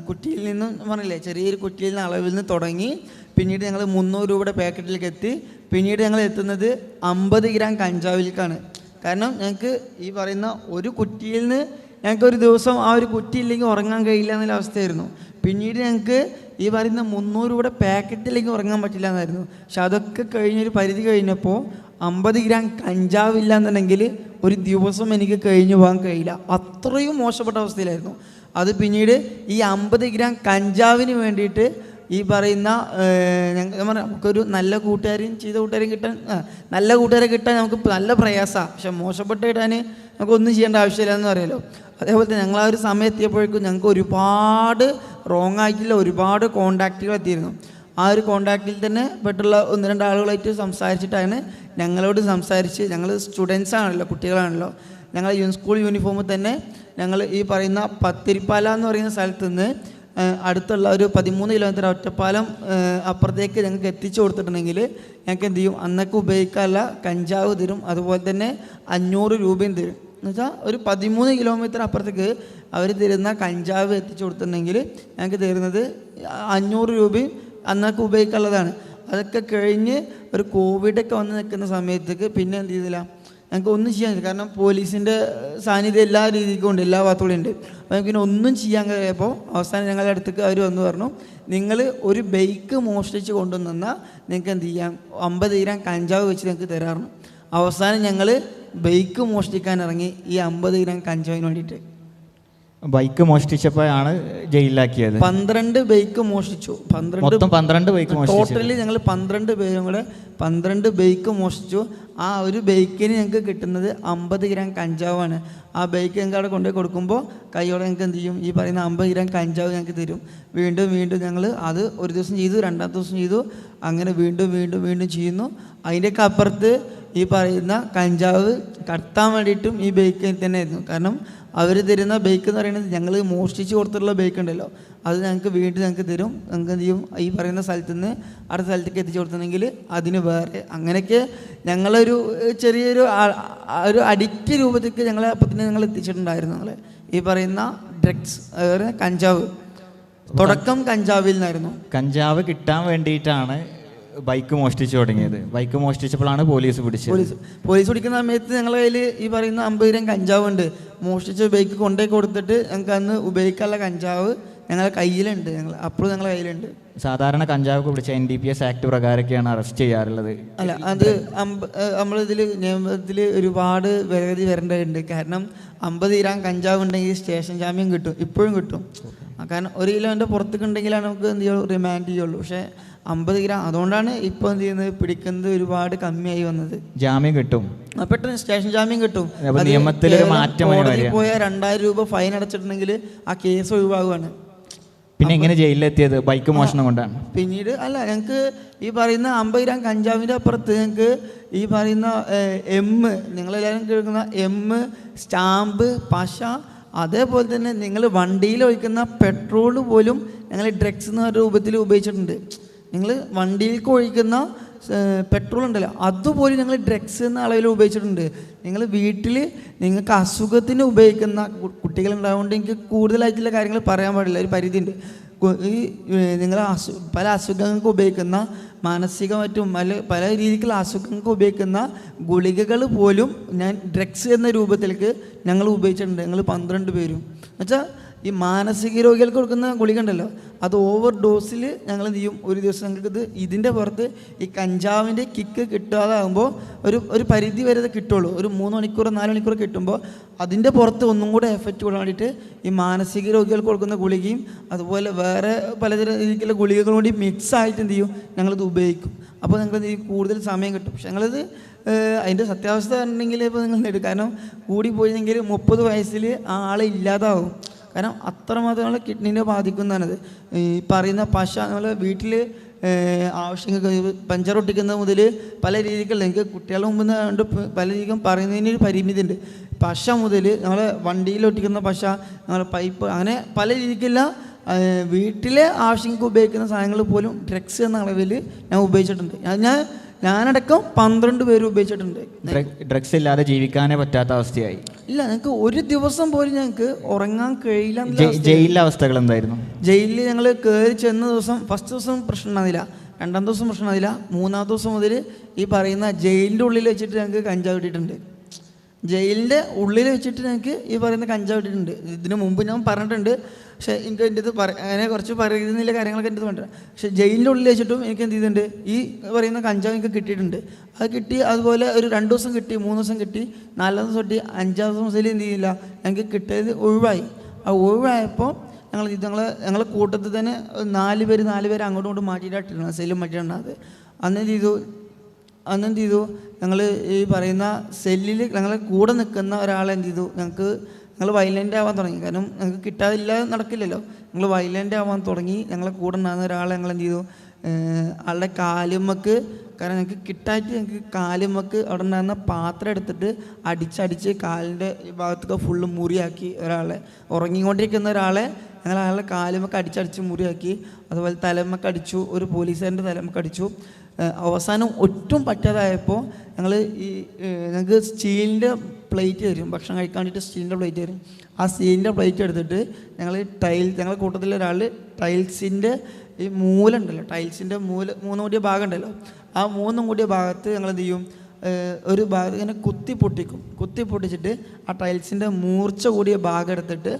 കുറ്റിയിൽ നിന്നും പറഞ്ഞില്ലേ, ചെറിയൊരു കുറ്റിയിൽ നിന്ന് അളവിൽ നിന്ന് തുടങ്ങി പിന്നീട് ഞങ്ങൾ 300 രൂപയുടെ പാക്കറ്റിലേക്ക് എത്തി. പിന്നീട് ഞങ്ങൾ എത്തുന്നത് 50 ഗ്രാം കഞ്ചാവിലേക്കാണ്. കാരണം ഞങ്ങൾക്ക് ഈ പറയുന്ന ഒരു കുറ്റിയിൽ നിന്ന് ഞങ്ങൾക്ക് ഒരു ദിവസം ആ ഒരു കുറ്റി ഇല്ലെങ്കിൽ ഉറങ്ങാൻ കഴിയില്ല എന്നുള്ള അവസ്ഥയായിരുന്നു. പിന്നീട് ഞങ്ങൾക്ക് ഈ പറയുന്ന 300 രൂപയുടെ പാക്കറ്റിലേക്ക് ഉറങ്ങാൻ പറ്റില്ല എന്നായിരുന്നു. പക്ഷെ അതൊക്കെ കഴിഞ്ഞൊരു പരിധി കഴിഞ്ഞപ്പോൾ 50 ഗ്രാം കഞ്ചാവില്ല എന്നുണ്ടെങ്കിൽ ഒരു ദിവസം എനിക്ക് കഴിഞ്ഞു പോകാൻ കഴിയില്ല. അത്രയും മോശപ്പെട്ട അവസ്ഥയിലായിരുന്നു. അത് പിന്നീട് ഈ 50 ഗ്രാം കഞ്ചാവിന് വേണ്ടിയിട്ട് ഈ പറയുന്ന നമുക്കൊരു നല്ല കൂട്ടുകാരെയും ചെയ്ത കൂട്ടുകാരെയും കിട്ടാൻ, നല്ല കൂട്ടുകാരെ കിട്ടാൻ നമുക്ക് നല്ല പ്രയാസമാണ്. പക്ഷെ മോശപ്പെട്ട് കിട്ടാൻ നമുക്കൊന്നും ചെയ്യേണ്ട ആവശ്യമില്ല എന്ന് പറയാലോ. അതേപോലെ തന്നെ ഞങ്ങൾ ആ ഒരു സമയം എത്തിയപ്പോഴേക്കും ഞങ്ങൾക്ക് ഒരുപാട് റോങ് ആയിട്ടുള്ള ഒരുപാട് കോണ്ടാക്റ്റുകൾ എത്തിയിരുന്നു. ആ ഒരു കോണ്ടാക്റ്റിൽ തന്നെ പെട്ടുള്ള 1-2 ആളുകളായിട്ട് സംസാരിച്ചിട്ടാണ് ഞങ്ങളോട് സംസാരിച്ച്, ഞങ്ങൾ സ്റ്റുഡൻസ് ആണല്ലോ, കുട്ടികളാണല്ലോ, ഞങ്ങൾ സ്കൂൾ യൂണിഫോമിൽ തന്നെ ഞങ്ങൾ ഈ പറയുന്ന പത്തിരിപ്പാല എന്ന് പറയുന്ന സ്ഥലത്ത് നിന്ന് അടുത്തുള്ള ഒരു 13 കിലോമീറ്റർ ഒറ്റപ്പാലം അപ്പുറത്തേക്ക് ഞങ്ങൾക്ക് എത്തിച്ചു കൊടുത്തിട്ടുണ്ടെങ്കിൽ ഞങ്ങൾക്ക് എന്ത് ചെയ്യും, അന്നൊക്കെ ഉപയോഗിക്കാനുള്ള കഞ്ചാവ് തരും. അതുപോലെ തന്നെ 500 രൂപയും തരും. എന്നുവെച്ചാൽ ഒരു 13 കിലോമീറ്റർ അപ്പുറത്തേക്ക് അവർ തരുന്ന കഞ്ചാവ് എത്തിച്ചു കൊടുത്തിട്ടുണ്ടെങ്കിൽ ഞങ്ങൾക്ക് തരുന്നത് 500 രൂപയും അന്നൊക്കെ ഉപയോഗിക്കാനുള്ളതാണ്. അതൊക്കെ കഴിഞ്ഞ് ഒരു കോവിഡൊക്കെ വന്ന് നിൽക്കുന്ന സമയത്തേക്ക് പിന്നെ എന്ത് ചെയ്തില്ല, ഞങ്ങൾക്ക് ഒന്നും ചെയ്യാൻ പറ്റില്ല. കാരണം പോലീസിൻ്റെ സാന്നിധ്യം എല്ലാ രീതിക്കും ഉണ്ട്, എല്ലാ ഭാഗത്തോടെ ഉണ്ട്. അപ്പോൾ ഞങ്ങൾക്ക് പിന്നെ ഒന്നും ചെയ്യാൻ കഴിയപ്പോൾ അവസാനം ഞങ്ങളുടെ അടുത്തേക്ക് അവർ വന്ന് പറഞ്ഞു, നിങ്ങൾ ഒരു ബൈക്ക് മോഷ്ടിച്ച് കൊണ്ടുവന്നാൽ നിങ്ങൾക്ക് എന്ത് ചെയ്യാം, 50 ഗ്രാം കഞ്ചാവ് വെച്ച് ഞങ്ങൾക്ക് തരാറുണ്ട്. അവസാനം ഞങ്ങൾ ബൈക്ക് മോഷ്ടിക്കാൻ ഇറങ്ങി ഈ 50 ഗ്രാം കഞ്ചാവിന് വേണ്ടിയിട്ട്. ബൈക്ക് മോഷ്ടിച്ചപ്പോഴാണ് ജയിലിലാക്കിയത്. 12 ബൈക്ക് മോഷ്ടിച്ചു. 12 ബൈക്ക് ടോട്ടലി ഞങ്ങൾ 12 പേരും കൂടെ 12 ബൈക്ക് മോഷ്ടിച്ചു. ആ ഒരു ബൈക്കിന് ഞങ്ങൾക്ക് കിട്ടുന്നത് 50 ഗ്രാം കഞ്ചാവാണ്. ആ ബൈക്ക് ഞങ്ങൾക്ക് അവിടെ കൊണ്ടുപോയി കൊടുക്കുമ്പോൾ കൈയോടെ ഞങ്ങൾക്ക് എന്ത് ചെയ്യും, ഈ പറയുന്ന 50 ഗ്രാം കഞ്ചാവ് ഞങ്ങൾക്ക് തരും. വീണ്ടും വീണ്ടും ഞങ്ങൾ അത് ഒരു ദിവസം ചെയ്തു, 2ാമത്തെ ദിവസം ചെയ്തു, അങ്ങനെ വീണ്ടും വീണ്ടും വീണ്ടും ചെയ്യുന്നു. അതിൻ്റെയൊക്കെ അപ്പുറത്ത് ഈ പറയുന്ന കഞ്ചാവ് കടത്താൻ വേണ്ടിയിട്ടും ഈ ബൈക്ക് തന്നെ ആയിരുന്നു. കാരണം അവർ തരുന്ന ബൈക്ക് എന്ന് പറയുന്നത് ഞങ്ങൾ മോഷ്ടിച്ച് കൊടുത്തിട്ടുള്ള ബൈക്ക് ഉണ്ടല്ലോ, അത് ഞങ്ങൾക്ക് വീണ്ടും ഞങ്ങൾക്ക് തരും. ഞങ്ങൾക്ക് എന്ത് ചെയ്യും, ഈ പറയുന്ന സ്ഥലത്ത് നിന്ന് അടുത്ത സ്ഥലത്തേക്ക് എത്തിച്ചു കൊടുത്തിട്ടുണ്ടെങ്കിൽ അതിന് വേറെ. അങ്ങനെയൊക്കെ ഞങ്ങളൊരു ചെറിയൊരു ഒരു അഡിക്റ്റ് രൂപത്തേക്ക് ഞങ്ങളെ അപ്പം തന്നെ ഞങ്ങൾ എത്തിച്ചിട്ടുണ്ടായിരുന്നു. ഞങ്ങൾ ഈ പറയുന്ന ഡ്രഗ്സ്, കഞ്ചാവ്, തുടക്കം കഞ്ചാവിൽ നിന്നായിരുന്നു. കഞ്ചാവ് കിട്ടാൻ വേണ്ടിയിട്ടാണ് ബൈക്ക് മോഷ്ടിച്ചു തുടങ്ങിയത്. ബൈക്ക് മോഷ്ടിച്ചപ്പോഴാണ് പോലീസ് പിടിച്ചത്. പോലീസ് പിടിക്കുന്ന സമയത്ത് ഞങ്ങളുടെ കയ്യിൽ ഈ പറയുന്ന 50 ഗ്രാം കഞ്ചാവുണ്ട്. മോഷ്ടിച്ച ബൈക്ക് കൊണ്ടുപോയി കൊടുത്തിട്ട് ഞങ്ങൾക്ക് അന്ന് ഉപയോഗിക്കാനുള്ള കഞ്ചാവ് ഞങ്ങളുടെ കയ്യിലുണ്ട്. അപ്പോഴും ഞങ്ങളുടെ കയ്യിലുണ്ട്. സാധാരണ കഞ്ചാവ് പിടിച്ച NDPS ആക്ട് പ്രകാരമൊക്കെയാണ് അറസ്റ്റ് ചെയ്യാറുള്ളത്. അല്ല, അത് നമ്മളിതിൽ നിയമത്തിൽ ഒരുപാട് വേഗതി വരേണ്ടതുണ്ട്. കാരണം 50 ഗ്രാം കഞ്ചാവ് ഉണ്ടെങ്കിൽ സ്റ്റേഷൻ ജാമ്യം കിട്ടും, ഇപ്പോഴും കിട്ടും. കാരണം 1 കിലോൻ്റെ പുറത്തേക്ക് ഉണ്ടെങ്കിലാണ് നമുക്ക് എന്ത് ചെയ്യുള്ളൂ, റിമാൻഡ് ചെയ്യുള്ളൂ. പക്ഷേ 50 ഗ്രാം, അതുകൊണ്ടാണ് ഇപ്പോൾ എന്ത് ചെയ്യുന്നത്, പിടിക്കുന്നത് ഒരുപാട് കമ്മിയായി വന്നത്. ജാമ്യം കിട്ടും, പെട്ടെന്ന് സ്റ്റേഷൻ ജാമ്യം കിട്ടും. നിയമത്തിൽ കോടതിയിൽ പോയാൽ 2000 രൂപ ഫൈൻ അടച്ചിട്ടുണ്ടെങ്കിൽ ആ കേസ് ഒഴിവാകുവാണ്. പിന്നെ എങ്ങനെ ജയിലിലെത്തിയത്? ബൈക്ക് മോഷണം കൊണ്ടാണ്. പിന്നീട് അല്ല, ഞങ്ങൾക്ക് ഈ പറയുന്ന 50 ഗ്രാം കഞ്ചാവിൻ്റെ അപ്പുറത്ത് ഞങ്ങൾക്ക് ഈ പറയുന്ന നിങ്ങളെല്ലാവരും കേൾക്കുന്ന സ്റ്റാമ്പ്, പശ, അതേപോലെ തന്നെ നിങ്ങൾ വണ്ടിയിൽ ഒഴിക്കുന്ന പെട്രോൾ പോലും ഞങ്ങൾ ഡ്രഗ്സ് എന്ന രൂപത്തിൽ ഉപയോഗിച്ചിട്ടുണ്ട്. നിങ്ങൾ വണ്ടിയിലേക്ക് ഒഴിക്കുന്ന പെട്രോൾ ഉണ്ടല്ലോ, അതുപോലും ഞങ്ങൾ ഡ്രഗ്സ് എന്ന അളവിൽ ഉപയോഗിച്ചിട്ടുണ്ട്. നിങ്ങൾ വീട്ടിൽ നിങ്ങൾക്ക് അസുഖത്തിന് ഉപയോഗിക്കുന്ന കുട്ടികളുണ്ടായതുകൊണ്ട് എനിക്ക് കൂടുതലായിട്ടുള്ള കാര്യങ്ങൾ പറയാൻ പാടില്ല, ഒരു പരിധിയുണ്ട്. ഈ നിങ്ങൾ പല അസുഖങ്ങൾക്ക് ഉപയോഗിക്കുന്ന മാനസികമായിട്ടും പല രീതിക്കുള്ള അസുഖങ്ങൾക്ക് ഉപയോഗിക്കുന്ന ഗുളികകൾ പോലും ഞാൻ ഡ്രഗ്സ് എന്ന രൂപത്തിലേക്ക് ഞങ്ങൾ ഉപയോഗിച്ചിട്ടുണ്ട്. ഞങ്ങൾ 12 പേരും. എന്നുവെച്ചാൽ ഈ മാനസിക രോഗികൾക്ക് കൊടുക്കുന്ന ഗുളിക ഉണ്ടല്ലോ, അത് ഓവർ ഡോസിൽ ഞങ്ങൾ എന്ത് ചെയ്യും, ഒരു ദിവസം ഞങ്ങൾക്ക് ഇതിൻ്റെ പുറത്ത് ഈ കഞ്ചാവിൻ്റെ കിക്ക് കിട്ടാതാകുമ്പോൾ ഒരു പരിധി വരെ കിട്ടുള്ളൂ. ഒരു 3 മണിക്കൂർ 4 മണിക്കൂർ കിട്ടുമ്പോൾ അതിൻ്റെ പുറത്ത് ഒന്നും കൂടെ എഫക്റ്റ് കൂടാൻ വേണ്ടിയിട്ട് ഈ മാനസിക രോഗികൾക്ക് കൊടുക്കുന്ന ഗുളികയും അതുപോലെ വേറെ പലതരം രീതിക്കുള്ള ഗുളികകളും കൂടി മിക്സ് ആയിട്ട് എന്ത് ചെയ്യും, ഞങ്ങളിത് ഉപയോഗിക്കും. അപ്പോൾ ഞങ്ങൾ കൂടുതൽ സമയം കിട്ടും. പക്ഷെ ഞങ്ങളിത് അതിൻ്റെ സത്യാവസ്ഥ പറഞ്ഞിട്ടുണ്ടെങ്കിൽ ഇപ്പോൾ നിങ്ങൾ നേടും. കാരണം കൂടി പോയെങ്കിൽ 30 വയസ്സിൽ ആ ആളെ ഇല്ലാതാവും. കാരണം അത്രമാത്രമുള്ള കിഡ്നീനെ ബാധിക്കുന്നതാണത്. ഈ പറയുന്ന പശ നമ്മൾ വീട്ടിൽ ആവശ്യങ്ങൾക്ക് പഞ്ചർ ഒട്ടിക്കുന്നത് മുതൽ പല രീതിക്കുള്ള, എനിക്ക് കുട്ടികളുടെ മുമ്പ് കൊണ്ട് പല രീതിക്കും പറയുന്നതിനൊരു പരിമിതി ഉണ്ട്. പശ മുതൽ നമ്മൾ വണ്ടിയിൽ ഒട്ടിക്കുന്ന പശ, നമ്മൾ പൈപ്പ്, അങ്ങനെ പല രീതിക്കുള്ള വീട്ടിലെ ആവശ്യങ്ങൾക്ക് ഉപയോഗിക്കുന്ന സാധനങ്ങൾ പോലും ഡ്രഗ്സ് എന്ന അളവിൽ ഞാൻ ഉപയോഗിച്ചിട്ടുണ്ട്. ഞാനടക്കം 12 പേര് ഉപയോഗിച്ചിട്ടുണ്ട്. ഡ്രഗ്സ് ഇല്ലാതെ ജീവിക്കാനേ പറ്റാത്ത അവസ്ഥയായി. ഇല്ല, ഞങ്ങൾക്ക് ഒരു ദിവസം പോലും ഞങ്ങൾക്ക് ഉറങ്ങാൻ കഴിയില്ല. ജയിലിലെ അവസ്ഥകൾ എന്തായിരുന്നു? ജയിലിൽ ഞങ്ങൾ കയറി ചെന്ന ദിവസം ഫസ്റ്റ് ദിവസം പ്രശ്നം ഉണ്ടാകുന്നില്ല, 2ാം ദിവസം പ്രശ്നം ഉണ്ടാകില്ല, 3ാം ദിവസം മുതൽ ഈ പറയുന്ന ജയിലിൻ്റെ ഉള്ളിൽ വെച്ചിട്ട് ഞങ്ങൾക്ക് കഞ്ചാവ് കിട്ടിയിട്ടുണ്ട്. ജയിലിൻ്റെ ഉള്ളിൽ വെച്ചിട്ട് ഞങ്ങൾക്ക് ഈ പറയുന്ന കഞ്ചാവ് കിട്ടിയിട്ടുണ്ട്. ഇതിനു മുമ്പ് ഞാൻ പറഞ്ഞിട്ടുണ്ട്, പക്ഷേ എനിക്ക് എൻ്റെ ഇത് അങ്ങനെ കുറച്ച് പറയുന്നില്ല കാര്യങ്ങളൊക്കെ എൻ്റെ ഇത് വേണ്ട. പക്ഷേ ജയിലിൻ്റെ ഉള്ളിൽ വെച്ചിട്ടും എനിക്ക് എന്ത് ചെയ്തിട്ടുണ്ട്, ഈ പറയുന്ന കഞ്ചാവ് എനിക്ക് കിട്ടിയിട്ടുണ്ട്. അത് കിട്ടി, അതുപോലെ ഒരു 2 ദിവസം കിട്ടി, 3 ദിവസം കിട്ടി, 4 ദിവസം കിട്ടി, 5ാം ദിവസം മുതൽ എന്ത് ചെയ്യില്ല, ഞങ്ങൾക്ക് കിട്ടിയത് ഒഴിവായി. ആ ഒഴിവായപ്പോൾ ഞങ്ങൾ കൂട്ടത്തിൽ തന്നെ 4 പേര് അങ്ങോട്ടും ഇങ്ങോട്ടും മാറ്റിയിട്ടിരുന്നു, സെല്ലും മാറ്റിയിട്ടുണ്ട്. അന്നെന്ത് ചെയ്തു, ഞങ്ങൾ ഈ പറയുന്ന സെല്ലിൽ ഞങ്ങളെ കൂടെ നിൽക്കുന്ന ഒരാളെ എന്ത് ചെയ്തു, ഞങ്ങൾ വയലൻ്റ് ആവാൻ തുടങ്ങി. കാരണം ഞങ്ങൾക്ക് കിട്ടാതില്ലാതെ നടക്കില്ലല്ലോ. ഞങ്ങൾ വയലൻ്റ് ആവാൻ തുടങ്ങി. ഞങ്ങളെ കൂടെ ഉണ്ടാകുന്ന ഒരാളെ ഞങ്ങൾ എന്ത് ചെയ്തു, ആളുടെ കാലുമ്മക്ക്, കാരണം ഞങ്ങൾക്ക് കിട്ടായിട്ട് ഞങ്ങൾക്ക് കാലുമ്മക്ക് അവിടെ ഉണ്ടാകുന്ന പാത്രം എടുത്തിട്ട് അടിച്ചടിച്ച് കാലിൻ്റെ ഈ ഭാഗത്തൊക്കെ ഫുള്ള് മുറിയാക്കി. ഒരാളെ ഉറങ്ങിക്കൊണ്ടിരിക്കുന്ന ഒരാളെ ഞങ്ങൾ അയാളുടെ കാലുമ്മക്ക് അടിച്ചടിച്ച് മുറിയാക്കി. അതുപോലെ തലമ്മക്ക് അടിച്ചു, ഒരു പോലീസുകാരൻ്റെ തലമ്മക്ക് അടിച്ചു. അവസാനം ഒട്ടും പറ്റാതായപ്പോൾ ഞങ്ങൾക്ക് സ്റ്റീലിൻ്റെ പ്ലേറ്റ് തരും, ഭക്ഷണം കഴിക്കാൻ വേണ്ടിയിട്ട് സ്റ്റീലിൻ്റെ പ്ലേറ്റ് തരും. ആ സ്റ്റീലിൻ്റെ പ്ലേറ്റ് എടുത്തിട്ട് ഞങ്ങളുടെ കൂട്ടത്തിലെ ഒരാൾ ടൈൽസിൻ്റെ ഈ മൂലുണ്ടല്ലോ, ടൈൽസിൻ്റെ 3 കൂടിയ ഭാഗം ഉണ്ടല്ലോ, ആ 3 കൂടിയ ഭാഗത്ത് ഞങ്ങൾ എന്ത് ചെയ്യും, ഒരു ഭാഗത്ത് ഇങ്ങനെ കുത്തി പൊട്ടിച്ചിട്ട് ആ ടൈൽസിൻ്റെ മൂർച്ച കൂടിയ ഭാഗം എടുത്തിട്ട്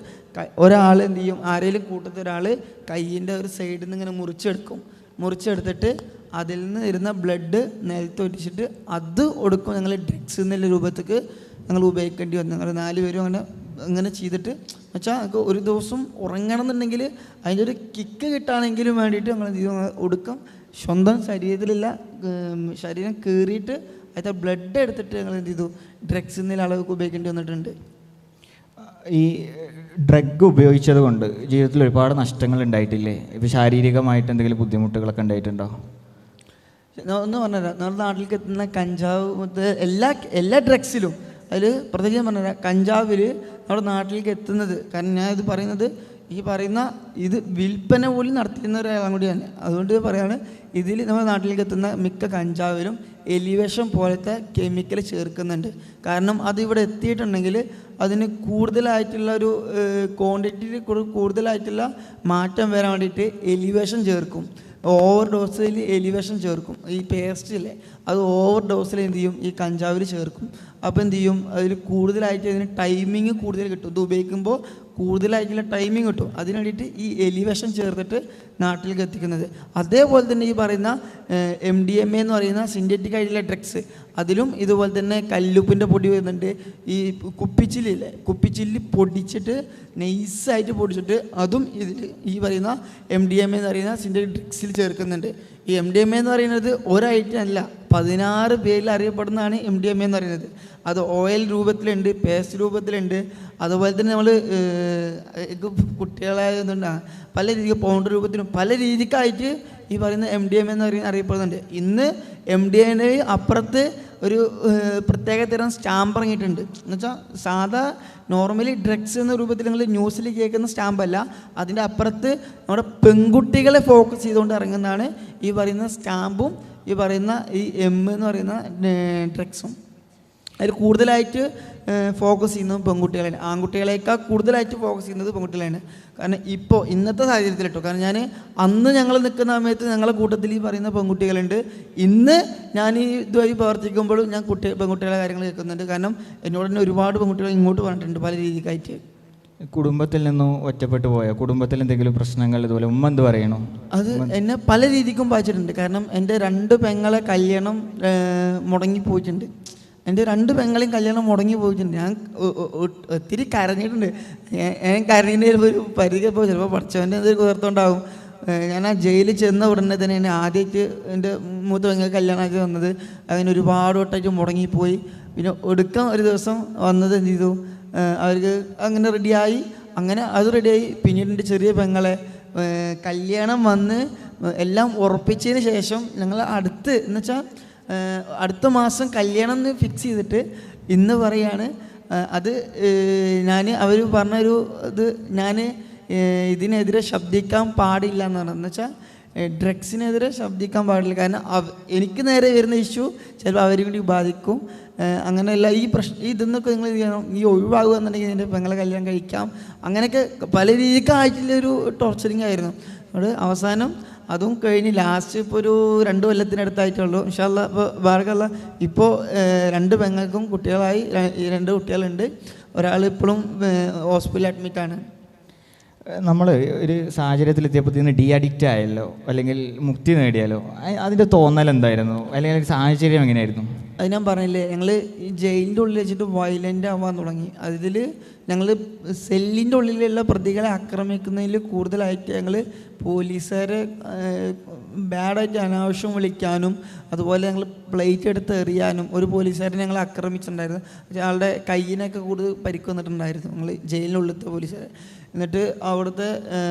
ഒരാൾ എന്ത് ചെയ്യും, ആരെങ്കിലും കൂട്ടത്തിൽ ഒരാൾ കയ്യിൻ്റെ ഒരു സൈഡിൽ നിന്ന് ഇങ്ങനെ മുറിച്ചെടുത്തിട്ട് അതിൽ നിന്ന് ഇരുന്ന ബ്ലഡ് നിലത്ത് ഒറ്റിച്ചിട്ട് അത് കൊടുക്കും. ഞങ്ങൾ ഡ്രഗ്സ് എന്നുള്ള രൂപത്തേക്ക് ഞങ്ങൾ ഉപയോഗിക്കേണ്ടി വന്നു. ഞങ്ങൾ 4 പേരും അങ്ങനെ ചെയ്തിട്ട് വെച്ചാൽ ഞങ്ങൾക്ക് ഒരു ദിവസം ഉറങ്ങണമെന്നുണ്ടെങ്കിൽ അതിൻ്റെ ഒരു കിക്ക് കിട്ടാനെങ്കിലും വേണ്ടിയിട്ട് ഞങ്ങൾ എന്ത് ചെയ്തു, ഒടുക്കം സ്വന്തം ശരീരം കീറിയിട്ട് അതിൻ്റെ ബ്ലഡ് എടുത്തിട്ട് ഞങ്ങൾ എന്ത് ചെയ്തു, ഡ്രഗ്സ് എന്നുള്ള അളവൊക്കെ ഉപയോഗിക്കേണ്ടി വന്നിട്ടുണ്ട്. ഈ ഡ്രഗ് ഉപയോഗിച്ചത് കൊണ്ട് ജീവിതത്തിൽ ഒരുപാട് നഷ്ടങ്ങൾ ഉണ്ടായിട്ടില്ലേ? ഇപ്പോൾ ശാരീരികമായിട്ട് എന്തെങ്കിലും ബുദ്ധിമുട്ടുകളൊക്കെ ഉണ്ടായിട്ടുണ്ടോ? ഒന്ന് പറഞ്ഞുതരാം. നമ്മുടെ നാട്ടിലേക്ക് എത്തുന്ന കഞ്ചാവ് എല്ലാ ഡ്രഗ്സിലും അതിൽ പ്രത്യേകിച്ച് പറഞ്ഞുതരാം, കഞ്ചാവിൽ നമ്മുടെ നാട്ടിലേക്ക് എത്തുന്നത്, കാരണം ഞാൻ ഇത് പറയുന്നത് ഇത് വിൽപ്പന പോലും നടത്തിയിരുന്ന ഒരാളും കൂടിയാണ്. അതുകൊണ്ട് പറയാണ്, ഇതിൽ നമ്മുടെ നാട്ടിലേക്ക് എത്തുന്ന മിക്ക കഞ്ചാവിലും എലിവേഷൻ പോലത്തെ കെമിക്കൽ ചേർക്കുന്നുണ്ട്. കാരണം അതിവിടെ എത്തിയിട്ടുണ്ടെങ്കിൽ അതിന് കൂടുതലായിട്ടുള്ള ഒരു ക്വാണ്ടിറ്റിയിൽ കൂടുതലായിട്ടുള്ള മാറ്റം വരാൻ വേണ്ടിയിട്ട് എലിവേഷൻ ചേർക്കും. ഓവർ ഡോസിൽ എലിവേഷൻ ചേർക്കും. ഈ പേസ്റ്റില്ലേ അത് ഓവർ ഡോസിൽ എന്ത് ചെയ്യും, ഈ കഞ്ചാവിൽ ചേർക്കും. അപ്പോൾ എന്ത് ചെയ്യും, അതിൽ കൂടുതലായിട്ട് അതിന് ടൈമിങ് കൂടുതൽ കിട്ടും. ഇത് ഉപയോഗിക്കുമ്പോൾ കൂടുതലായിട്ടുള്ള ടൈമിങ് കിട്ടും. അതിന് വേണ്ടിയിട്ട് ഈ എലിവേഷൻ ചേർത്തിട്ട് നാട്ടിലേക്ക് എത്തിക്കുന്നത്. അതേപോലെ തന്നെ ഈ പറയുന്ന MDMA എന്ന് പറയുന്ന സിന്തറ്റിക് ആയിട്ടുള്ള ഡ്രഗ്സ്, അതിലും ഇതുപോലെ തന്നെ കല്ലുപ്പിൻ്റെ പൊടി വരുന്നുണ്ട്. ഈ കുപ്പിച്ചില്ലി പൊടിച്ചിട്ട് നൈസായിട്ട് പൊടിച്ചിട്ട് അതും ഇതിൽ ഈ പറയുന്ന MDMA എന്ന് പറയുന്ന സിന്തറ്റിക് ഡ്രഗ്സിൽ ചേർക്കുന്നുണ്ട്. ഈ MDMA എന്ന് പറയുന്നത് ഒരൈറ്റം അല്ല, 16 പേരിൽ അറിയപ്പെടുന്നതാണ് MDMA എന്ന് പറയുന്നത്. അത് ഓയിൽ രൂപത്തിലുണ്ട്, പേസ്റ്റ് രൂപത്തിലുണ്ട്. അതുപോലെ തന്നെ നമ്മൾ കുട്ടികളായതുകൊണ്ടാണ് പല രീതിക്ക് പൗണ്ടർ രൂപത്തിലും പല രീതിക്കായിട്ട് ഈ പറയുന്ന MDMA എന്ന് പറയുന്നത് അറിയപ്പെടുന്നുണ്ട്. ഇന്ന് MDMA അപ്പുറത്ത് ഒരു പ്രത്യേക തരം സ്റ്റാമ്പ് ഇറങ്ങിയിട്ടുണ്ട്. എന്നുവെച്ചാൽ സാധാ നോർമലി ഡ്രഗ്സ് എന്ന രൂപത്തിൽ നിങ്ങൾ ന്യൂസിൽ കേൾക്കുന്ന സ്റ്റാമ്പല്ല, അതിൻ്റെ അപ്പുറത്ത് നമ്മുടെ പെൺകുട്ടികളെ ഫോക്കസ് ചെയ്തുകൊണ്ട് ഇറങ്ങുന്നതാണ് ഈ പറയുന്ന സ്റ്റാമ്പും ഈ പറയുന്ന ഈ എന്ന് പറയുന്ന ഡ്രഗ്സും. അതിൽ കൂടുതലായിട്ട് ഫോക്കസ് ചെയ്യുന്നത് പെൺകുട്ടികളാണ്. ആൺകുട്ടികളേക്കാൾ കൂടുതലായിട്ട് ഫോക്കസ് ചെയ്യുന്നത് പെൺകുട്ടികളാണ്. കാരണം ഇപ്പോൾ ഇന്നത്തെ സാഹചര്യത്തിൽ കേട്ടോ, കാരണം ഞാൻ അന്ന് ഞങ്ങൾ നിൽക്കുന്ന സമയത്ത് ഞങ്ങളുടെ കൂട്ടത്തിൽ ഈ പറയുന്ന പെൺകുട്ടികളുണ്ട്. ഇന്ന് ഞാൻ ഈ ഇതുവഴി പ്രവർത്തിക്കുമ്പോഴും ഞാൻ പെൺകുട്ടികളെ കാര്യങ്ങൾ കേൾക്കുന്നുണ്ട്. കാരണം എന്നോട് തന്നെ ഒരുപാട് പെൺകുട്ടികൾ ഇങ്ങോട്ട് പറഞ്ഞിട്ടുണ്ട് പല രീതിക്കായിട്ട്. കുടുംബത്തിൽ നിന്നും ഒറ്റപ്പെട്ടു പോയോ? കുടുംബത്തിൽ എന്തെങ്കിലും പ്രശ്നങ്ങൾ ഇതുപോലെ ഉമ്മ എന്ത് പറയണോ? അത് എന്നെ പല രീതിക്കും വായിച്ചിട്ടുണ്ട്. കാരണം എൻ്റെ 2 പെങ്ങളെ കല്യാണം മുടങ്ങിപ്പോയിട്ടുണ്ട്. എൻ്റെ 2 പെങ്ങളെയും കല്യാണം മുടങ്ങി പോയിട്ടുണ്ട്. ഞാൻ ഒത്തിരി കരഞ്ഞിട്ടുണ്ട്. ഞാൻ കരഞ്ഞതിൻ്റെ ഒരു പരിധി പോയി, ചിലപ്പോൾ പഠിച്ചവൻ്റെ എന്തൊരു കുതിർത്തുണ്ടാവും. ഞാൻ ആ ജയിലിൽ ചെന്ന ഉടനെ തന്നെ എന്നെ ആദ്യമായിട്ട് എൻ്റെ മൂത്ത പെങ്ങൾക്ക് കല്യാണമാക്കി വന്നത് അങ്ങനെ ഒരുപാട് വട്ടമായിട്ട് മുടങ്ങിപ്പോയി. പിന്നെ ഒടുക്കം ഒരു ദിവസം വന്നത് എന്ത് ചെയ്തു, അവർക്ക് അങ്ങനെ റെഡിയായി, അങ്ങനെ അത് റെഡിയായി. പിന്നീട് എൻ്റെ ചെറിയ പെങ്ങളെ കല്യാണം വന്ന് എല്ലാം ഉറപ്പിച്ചതിന് ശേഷം ഞങ്ങൾ അടുത്ത് എന്ന് വെച്ചാൽ അടുത്ത മാസം കല്യാണം എന്ന് ഫിക്സ് ചെയ്തിട്ട് ഇന്ന് പറയാണ് അത് അവർ പറഞ്ഞൊരു ഇത് ഞാൻ ഇതിനെതിരെ ശബ്ദിക്കാൻ പാടില്ല എന്നാണ്. എന്ന് വെച്ചാൽ ഡ്രഗ്സിനെതിരെ ശബ്ദിക്കാൻ പാടില്ല. കാരണം എനിക്ക് നേരെ വരുന്ന ഇഷ്യൂ ചിലപ്പോൾ അവരെ കൂടി ബാധിക്കും. അങ്ങനെയല്ല ഈ ഇതെന്നൊക്കെ നിങ്ങൾ ചെയ്യണം, ഈ ഒഴിവാകുക എന്നുണ്ടെങ്കിൽ എൻ്റെ പെങ്ങളെ കല്യാണം കഴിക്കാം. അങ്ങനെയൊക്കെ പല രീതിക്കായിട്ടുള്ളൊരു ടോർച്ചറിങ് ആയിരുന്നു. അവിടെ അവസാനം അതും കഴിഞ്ഞ് ലാസ്റ്റ് ഇപ്പോൾ ഒരു 2 കൊല്ലത്തിനടുത്തായിട്ടുള്ളൂ. ഇൻഷാ അല്ലാഹ് ഇപ്പോൾ ബാറക്കല്ലാ ഇപ്പോൾ 2 പെങ്ങൾക്കും കുട്ടികളായി, 2 കുട്ടികളുണ്ട്. ഒരാൾ ഇപ്പോഴും ഹോസ്പിറ്റലിൽ അഡ്മിറ്റാണ്. നമ്മൾ ഒരു സാഹചര്യത്തിലെത്തിയപ്പോൾ ഡി അഡിക്റ്റ് ആയല്ലോ, അല്ലെങ്കിൽ മുക്തി നേടിയാലോ, അതിൻ്റെ തോന്നൽ എന്തായിരുന്നു, അല്ലെങ്കിൽ സാഹചര്യം എങ്ങനെയായിരുന്നു? അത് ഞാൻ പറഞ്ഞില്ലേ, ഞങ്ങൾ ഈ ജയിലിൻ്റെ ഉള്ളിൽ വെച്ചിട്ട് വയലൻ്റ് ആവാൻ തുടങ്ങി. അതിൽ ഞങ്ങൾ സെല്ലിൻ്റെ ഉള്ളിലുള്ള പ്രതികളെ ആക്രമിക്കുന്നതിൽ കൂടുതലായിട്ട് ഞങ്ങൾ പോലീസുകാരെ ബാഡായിട്ട് അനാവശ്യം വിളിക്കാനും അതുപോലെ ഞങ്ങൾ പ്ലേറ്റ് എടുത്ത് എറിയാനും ഒരു പോലീസുകാരനെ ഞങ്ങൾ ആക്രമിച്ചിട്ടുണ്ടായിരുന്നു. അയാളുടെ കയ്യിനൊക്കെ കൂടുതൽ പരിക്ക് വന്നിട്ടുണ്ടായിരുന്നു ഞങ്ങൾ ജയിലിനുള്ളിലത്തെ പോലീസുകാരെ. എന്നിട്ട് അവിടുത്തെ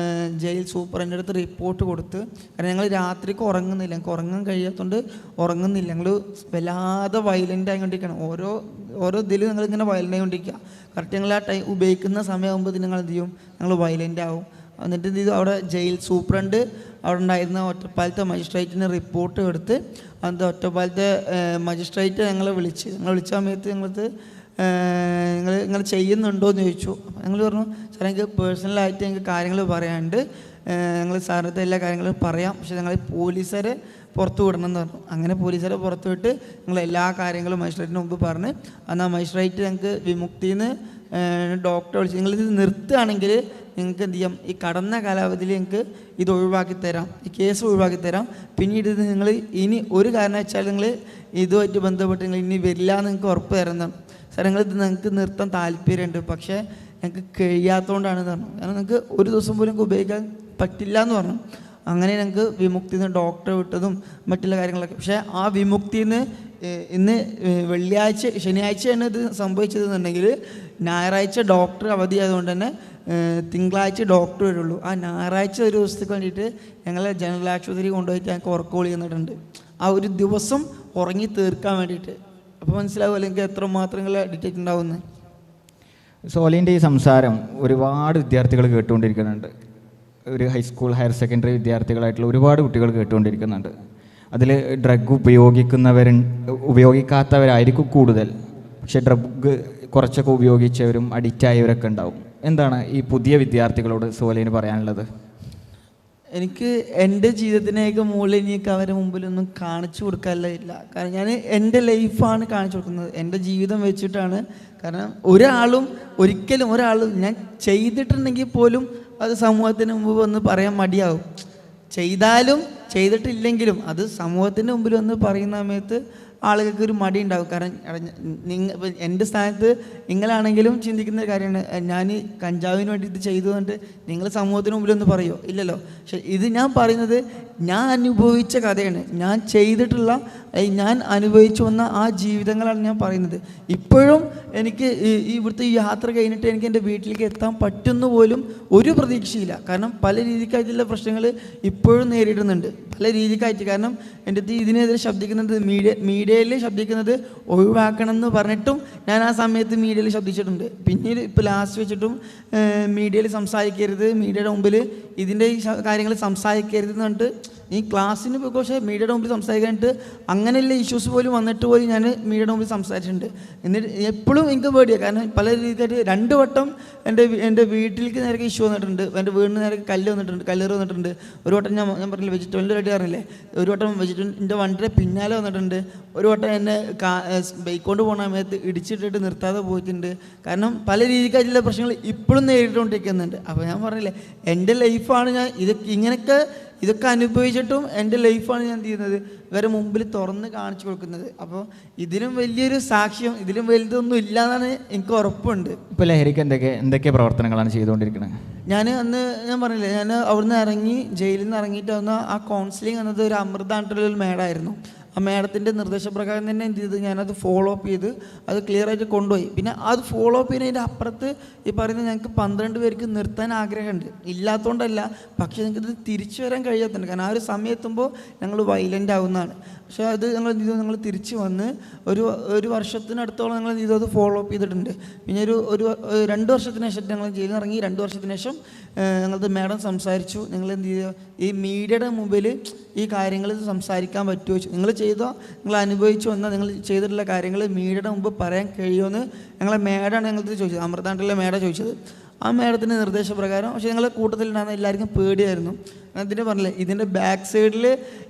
ജയിൽ സൂപ്പറിൻ്റെ അടുത്ത് റിപ്പോർട്ട് കൊടുത്ത്, കാരണം ഞങ്ങൾ രാത്രിക്ക് ഉറങ്ങുന്നില്ല, ഞങ്ങൾക്ക് ഉറങ്ങാൻ കഴിയാത്തതുകൊണ്ട് ഉറങ്ങുന്നില്ല. ഞങ്ങൾ വല്ലാതെ വയലൻ്റ് ആയിക്കൊണ്ടിരിക്കുകയാണ്. ഓരോ ഇതിലും ഞങ്ങളിങ്ങനെ വയലൻ്റ് ആയിക്കൊണ്ടിരിക്കുക. കറക്റ്റ് ഞങ്ങൾ ആ ടൈം ഉപയോഗിക്കുന്ന സമയമാകുമ്പോൾ ഞങ്ങൾ എന്ത് ചെയ്യും, ഞങ്ങൾ വയലൻ്റ് ആവും. എന്നിട്ട് എന്ത് ചെയ്തു, അവിടെ ജയിൽ സൂപ്രണ്ട് അവിടെ ഉണ്ടായിരുന്ന ഒറ്റപ്പാലത്തെ മജിസ്ട്രേറ്റിന് റിപ്പോർട്ട് എടുത്ത് അന്നത്തെ ഒറ്റപ്പാലത്തെ മജിസ്ട്രേറ്റ് ഞങ്ങളെ വിളിച്ച സമയത്ത് നിങ്ങൾ ചെയ്യുന്നുണ്ടോ എന്ന് ചോദിച്ചു. അപ്പോൾ ഞങ്ങൾ പറഞ്ഞു, സാർ എനിക്ക് പേഴ്സണലായിട്ട് ഞങ്ങൾക്ക് കാര്യങ്ങൾ പറയാനുണ്ട്, ഞങ്ങൾ സാറിൻ്റെ എല്ലാ കാര്യങ്ങളും പറയാം, പക്ഷേ ഞങ്ങൾ പോലീസുകാരെ പുറത്തു വിടണം എന്ന് പറഞ്ഞു. അങ്ങനെ പോലീസുകാരെ പുറത്തു വിട്ട് ഞങ്ങൾ എല്ലാ കാര്യങ്ങളും മജിസ്ട്രേറ്റിന് മുമ്പ് പറഞ്ഞ് അന്ന് ആ മജിസ്ട്രേറ്റ് ഞങ്ങൾക്ക് വിമുക്തിന്ന് ഡോക്ടറെ വിളിച്ച്, നിങ്ങളിത് നിർത്തുകയാണെങ്കിൽ നിങ്ങൾക്ക് എന്ത് ചെയ്യാം, ഈ കടന്ന കാലാവധിയിൽ നിങ്ങൾക്ക് ഇത് ഒഴിവാക്കി തരാം, ഈ കേസ് ഒഴിവാക്കി തരാം. പിന്നീട് ഇത് നിങ്ങൾ ഇനി ഒരു കാരണം വെച്ചാൽ നിങ്ങൾ ഇതുമായിട്ട് ബന്ധപ്പെട്ട് നിങ്ങൾ ഇനി വരില്ല എന്ന് നിങ്ങൾക്ക് ഉറപ്പ് തരുന്നതാണ്. സാർ ഞങ്ങളിത് നിങ്ങൾക്ക് നിർത്താൻ താല്പര്യമുണ്ട്, പക്ഷേ ഞങ്ങൾക്ക് കഴിയാത്തതുകൊണ്ടാണ് പറഞ്ഞു. കാരണം നിങ്ങൾക്ക് ഒരു ദിവസം പോലും ഉപയോഗിക്കാൻ പറ്റില്ല എന്ന് പറഞ്ഞു. അങ്ങനെ ഞങ്ങൾക്ക് വിമുക്തിയിൽ നിന്ന് ഡോക്ടറെ വിട്ടതും മറ്റുള്ള കാര്യങ്ങളൊക്കെ. പക്ഷേ ആ വിമുക്തിയിൽ നിന്ന് ഇന്ന് ശനിയാഴ്ചയാണ് ഇത് സംഭവിച്ചതെന്നുണ്ടെങ്കിൽ ഞായറാഴ്ച ഡോക്ടർ അവധിയായതുകൊണ്ട് തന്നെ തിങ്കളാഴ്ച ഡോക്ടർ വരുള്ളൂ. ആ ഞായറാഴ്ച ഒരു ദിവസത്തേക്ക് വേണ്ടിയിട്ട് ഞങ്ങളെ ജനറൽ ആശുപത്രി കൊണ്ടുപോയിട്ട് ഞങ്ങൾക്ക് ഉറക്കോളി ചെയ്യുന്നിട്ടുണ്ട്, ആ ഒരു ദിവസം ഉറങ്ങി തീർക്കാൻ വേണ്ടിയിട്ട്. അപ്പോൾ മനസ്സിലാവും അല്ലെങ്കിൽ എത്രമാത്രം ഡിറ്റക്റ്റ് ഉണ്ടാവുന്നത്. സോലിൻ്റെ ഈ സംസാരം ഒരുപാട് വിദ്യാർത്ഥികൾ കേട്ടുകൊണ്ടിരിക്കുന്നുണ്ട്. ഒരു ഹൈസ്കൂൾ ഹയർ സെക്കൻഡറി വിദ്യാർത്ഥികളായിട്ടുള്ള ഒരുപാട് കുട്ടികൾ കേട്ടുകൊണ്ടിരിക്കുന്നുണ്ട്. അതിൽ ഡ്രഗ് ഉപയോഗിക്കാത്തവരായിരിക്കും കൂടുതൽ, പക്ഷേ ഡ്രഗ് കുറച്ചൊക്കെ ഉപയോഗിച്ചവരും അഡിക്റ്റായവരൊക്കെ ഉണ്ടാവും. എന്താണ് ഈ പുതിയ വിദ്യാർത്ഥികളോട് സോലിന് പറയാനുള്ളത്? എനിക്ക് എൻ്റെ ജീവിതത്തിനേക്ക് മുകളിൽ എനിക്ക് അവരുടെ മുമ്പിലൊന്നും കാണിച്ചു കൊടുക്കാനില്ല. കാരണം ഞാൻ എൻ്റെ ലൈഫാണ് കാണിച്ചു കൊടുക്കുന്നത്, എൻ്റെ ജീവിതം വെച്ചിട്ടാണ്. കാരണം ഒരാളും ഞാൻ ചെയ്തിട്ടുണ്ടെങ്കിൽ പോലും അത് സമൂഹത്തിന് മുമ്പ് വന്ന് പറയാൻ മടിയാവും. ചെയ്താലും ചെയ്തിട്ടില്ലെങ്കിലും അത് സമൂഹത്തിൻ്റെ മുമ്പിൽ വന്ന് പറയുന്ന സമയത്ത് ആളുകൾക്ക് ഒരു മടി ഉണ്ടാവും. കാരണം എൻ്റെ സ്ഥാനത്ത് നിങ്ങളാണെങ്കിലും ചിന്തിക്കുന്ന കാര്യമാണ്, ഞാൻ കഞ്ചാവിന് വേണ്ടി ഇത് ചെയ്തുകൊണ്ട് നിങ്ങൾ സമൂഹത്തിന് മുമ്പിലൊന്ന് പറയുമോ? ഇല്ലല്ലോ. പക്ഷെ ഇത് ഞാൻ പറയുന്നത് ഞാൻ അനുഭവിച്ച കഥയാണ്, ഞാൻ ചെയ്തിട്ടുള്ള, ഞാൻ അനുഭവിച്ചു വന്ന ആ ജീവിതങ്ങളാണ് ഞാൻ പറയുന്നത്. ഇപ്പോഴും എനിക്ക് ഇവിടുത്തെ ഈ യാത്ര കഴിഞ്ഞിട്ട് എനിക്ക് എൻ്റെ വീട്ടിലേക്ക് എത്താൻ പറ്റുന്ന പോലും ഒരു പ്രതീക്ഷയില്ല. കാരണം പല രീതിക്കായിട്ടുള്ള പ്രശ്നങ്ങൾ ഇപ്പോഴും നേരിടുന്നുണ്ട്, പല രീതിക്കായിട്ട്. കാരണം എൻ്റെ ഇതിനെതിരെ ശബ്ദിക്കുന്നത് മീഡിയയിൽ ശബ്ദിക്കുന്നത് ഒഴിവാക്കണം എന്ന് പറഞ്ഞിട്ടും ഞാൻ ആ സമയത്ത് മീഡിയയിൽ ശബ്ദിച്ചിട്ടുണ്ട്. പിന്നീട് ഇപ്പോൾ ലാസ്റ്റ് വെച്ചിട്ടും മീഡിയയിൽ സംസാരിക്കരുത്, മീഡിയയുടെ മുമ്പിൽ ഇതിൻ്റെ ഈ കാര്യങ്ങൾ സംസാരിക്കരുത് എന്ന് പറഞ്ഞിട്ട് ഈ ക്ലാസ്സിന് പോയി പക്ഷേ മീഡിയയുടെ മുമ്പിൽ സംസാരിക്കാനായിട്ട് അങ്ങനെയുള്ള ഇഷ്യൂസ് പോലും വന്നിട്ട് പോലും ഞാൻ മീഡിയയുടെ മുമ്പിൽ സംസാരിച്ചിട്ടുണ്ട്. എന്നിട്ട് എപ്പോഴും എനിക്ക് പേടിയാണ്. കാരണം പല രീതിക്കായിട്ട് 2 വട്ടം എൻ്റെ വീട്ടിലേക്ക് നേരെ ഇഷ്യൂ വന്നിട്ടുണ്ട്, എൻ്റെ വീടിന് നേരെ കല്ലേറ് വന്നിട്ടുണ്ട്. ഒരു വട്ടം ഞാൻ പറഞ്ഞില്ല വെജിറ്റബിളിൻ്റെ റെഡി പറഞ്ഞില്ലേ, ഒരു വട്ടം എൻ്റെ വണ്ടിയുടെ പിന്നാലെ വന്നിട്ടുണ്ട്. ഒരു വട്ടം എന്നെ ബൈക്ക് കൊണ്ട് പോകുന്ന സമയത്ത് ഇടിച്ചിട്ടിട്ട് നിർത്താതെ പോയിട്ടുണ്ട്. കാരണം പല രീതിക്കായിട്ടുള്ള പ്രശ്നങ്ങൾ ഇപ്പോഴും നേരിട്ടുകൊണ്ടിരിക്കുന്നുണ്ട്. അപ്പോൾ ഞാൻ പറഞ്ഞില്ലേ, എൻ്റെ ലൈഫാണ് ഞാൻ ഇതൊക്കെ അനുഭവിച്ചിട്ടും എൻ്റെ ലൈഫാണ് ഞാൻ ചെയ്യുന്നത് ഇവരെ മുമ്പിൽ തുറന്ന് കാണിച്ചു കൊടുക്കുന്നത്. അപ്പോൾ ഇതിലും വലിയൊരു സാക്ഷ്യം, ഇതിലും വലുതൊന്നും ഇല്ല എന്നാണ് എനിക്ക് ഉറപ്പുണ്ട്. ഇപ്പോൾ ലഹരിക്ക് എന്തൊക്കെ പ്രവർത്തനങ്ങളാണ് ചെയ്തുകൊണ്ടിരിക്കുന്നത്? ഞാൻ പറഞ്ഞില്ലേ, ഞാൻ അവിടുന്ന് ഇറങ്ങി, ജയിലിൽ നിന്ന് ഇറങ്ങിയിട്ട് വന്ന ആ കൗൺസിലിംഗ് എന്നത് ഒരു അമൃതായിട്ടുള്ളൊരു മേഡമായിരുന്നു. ആ മേഡത്തിൻ്റെ നിർദ്ദേശപ്രകാരം തന്നെ എന്ത് ചെയ്ത് ഞാനത് ഫോളോ അപ്പ് ചെയ്ത് അത് ക്ലിയറായിട്ട് കൊണ്ടുപോയി. പിന്നെ അത് ഫോളോ അപ്പ് ചെയ്യുന്നതിൻ്റെ അപ്പുറത്ത് ഈ പറയുന്നത് ഞങ്ങൾക്ക് 12 പേർക്ക് നിർത്താൻ ആഗ്രഹമുണ്ട്, ഇല്ലാത്തതുകൊണ്ടല്ല, പക്ഷേ ഞങ്ങൾക്കിത് തിരിച്ചു വരാൻ കഴിയാത്തുണ്ട്. കാരണം ആ ഒരു സമയത്തുമ്പോൾ ഞങ്ങൾ വയലൻ്റ് ആവുന്നതാണ്. പക്ഷേ അത് ഞങ്ങൾ തിരിച്ച് വന്ന് ഒരു വർഷത്തിനടുത്തോളം ഞങ്ങൾ അത് ഫോളോ അപ്പ് ചെയ്തിട്ടുണ്ട്. പിന്നെ ഒരു 2 വർഷത്തിന് ശേഷം ഞങ്ങൾ ജയിലിൽ നിന്ന് ഇറങ്ങി 2 വർഷത്തിന് ശേഷം ഞങ്ങളത് മാഡം സംസാരിച്ചു. നിങ്ങൾ എന്ത് ചെയ്യുക, ഈ മീഡിയയുടെ മുമ്പിൽ ഈ കാര്യങ്ങൾ സംസാരിക്കാൻ പറ്റുമോ, നിങ്ങൾ അനുഭവിച്ചു വന്നാൽ നിങ്ങൾ ചെയ്തിട്ടുള്ള കാര്യങ്ങൾ മീഡിയയുടെ മുമ്പ് പറയാൻ കഴിയുമെന്ന് ഞങ്ങളെ മാഡമാണ് ഞങ്ങൾക്ക് ചോദിച്ചത്, അമൃതാണ്ടുള്ള മാഡം ചോദിച്ചത്. ആ മാഡത്തിൻ്റെ നിർദ്ദേശപ്രകാരം. പക്ഷേ ഞങ്ങളുടെ കൂട്ടത്തിലുണ്ടാകുന്ന എല്ലാവർക്കും പേടിയായിരുന്നു. അതിന് പറഞ്ഞില്ലേ, ഇതിൻ്റെ ബാക്ക് സൈഡിൽ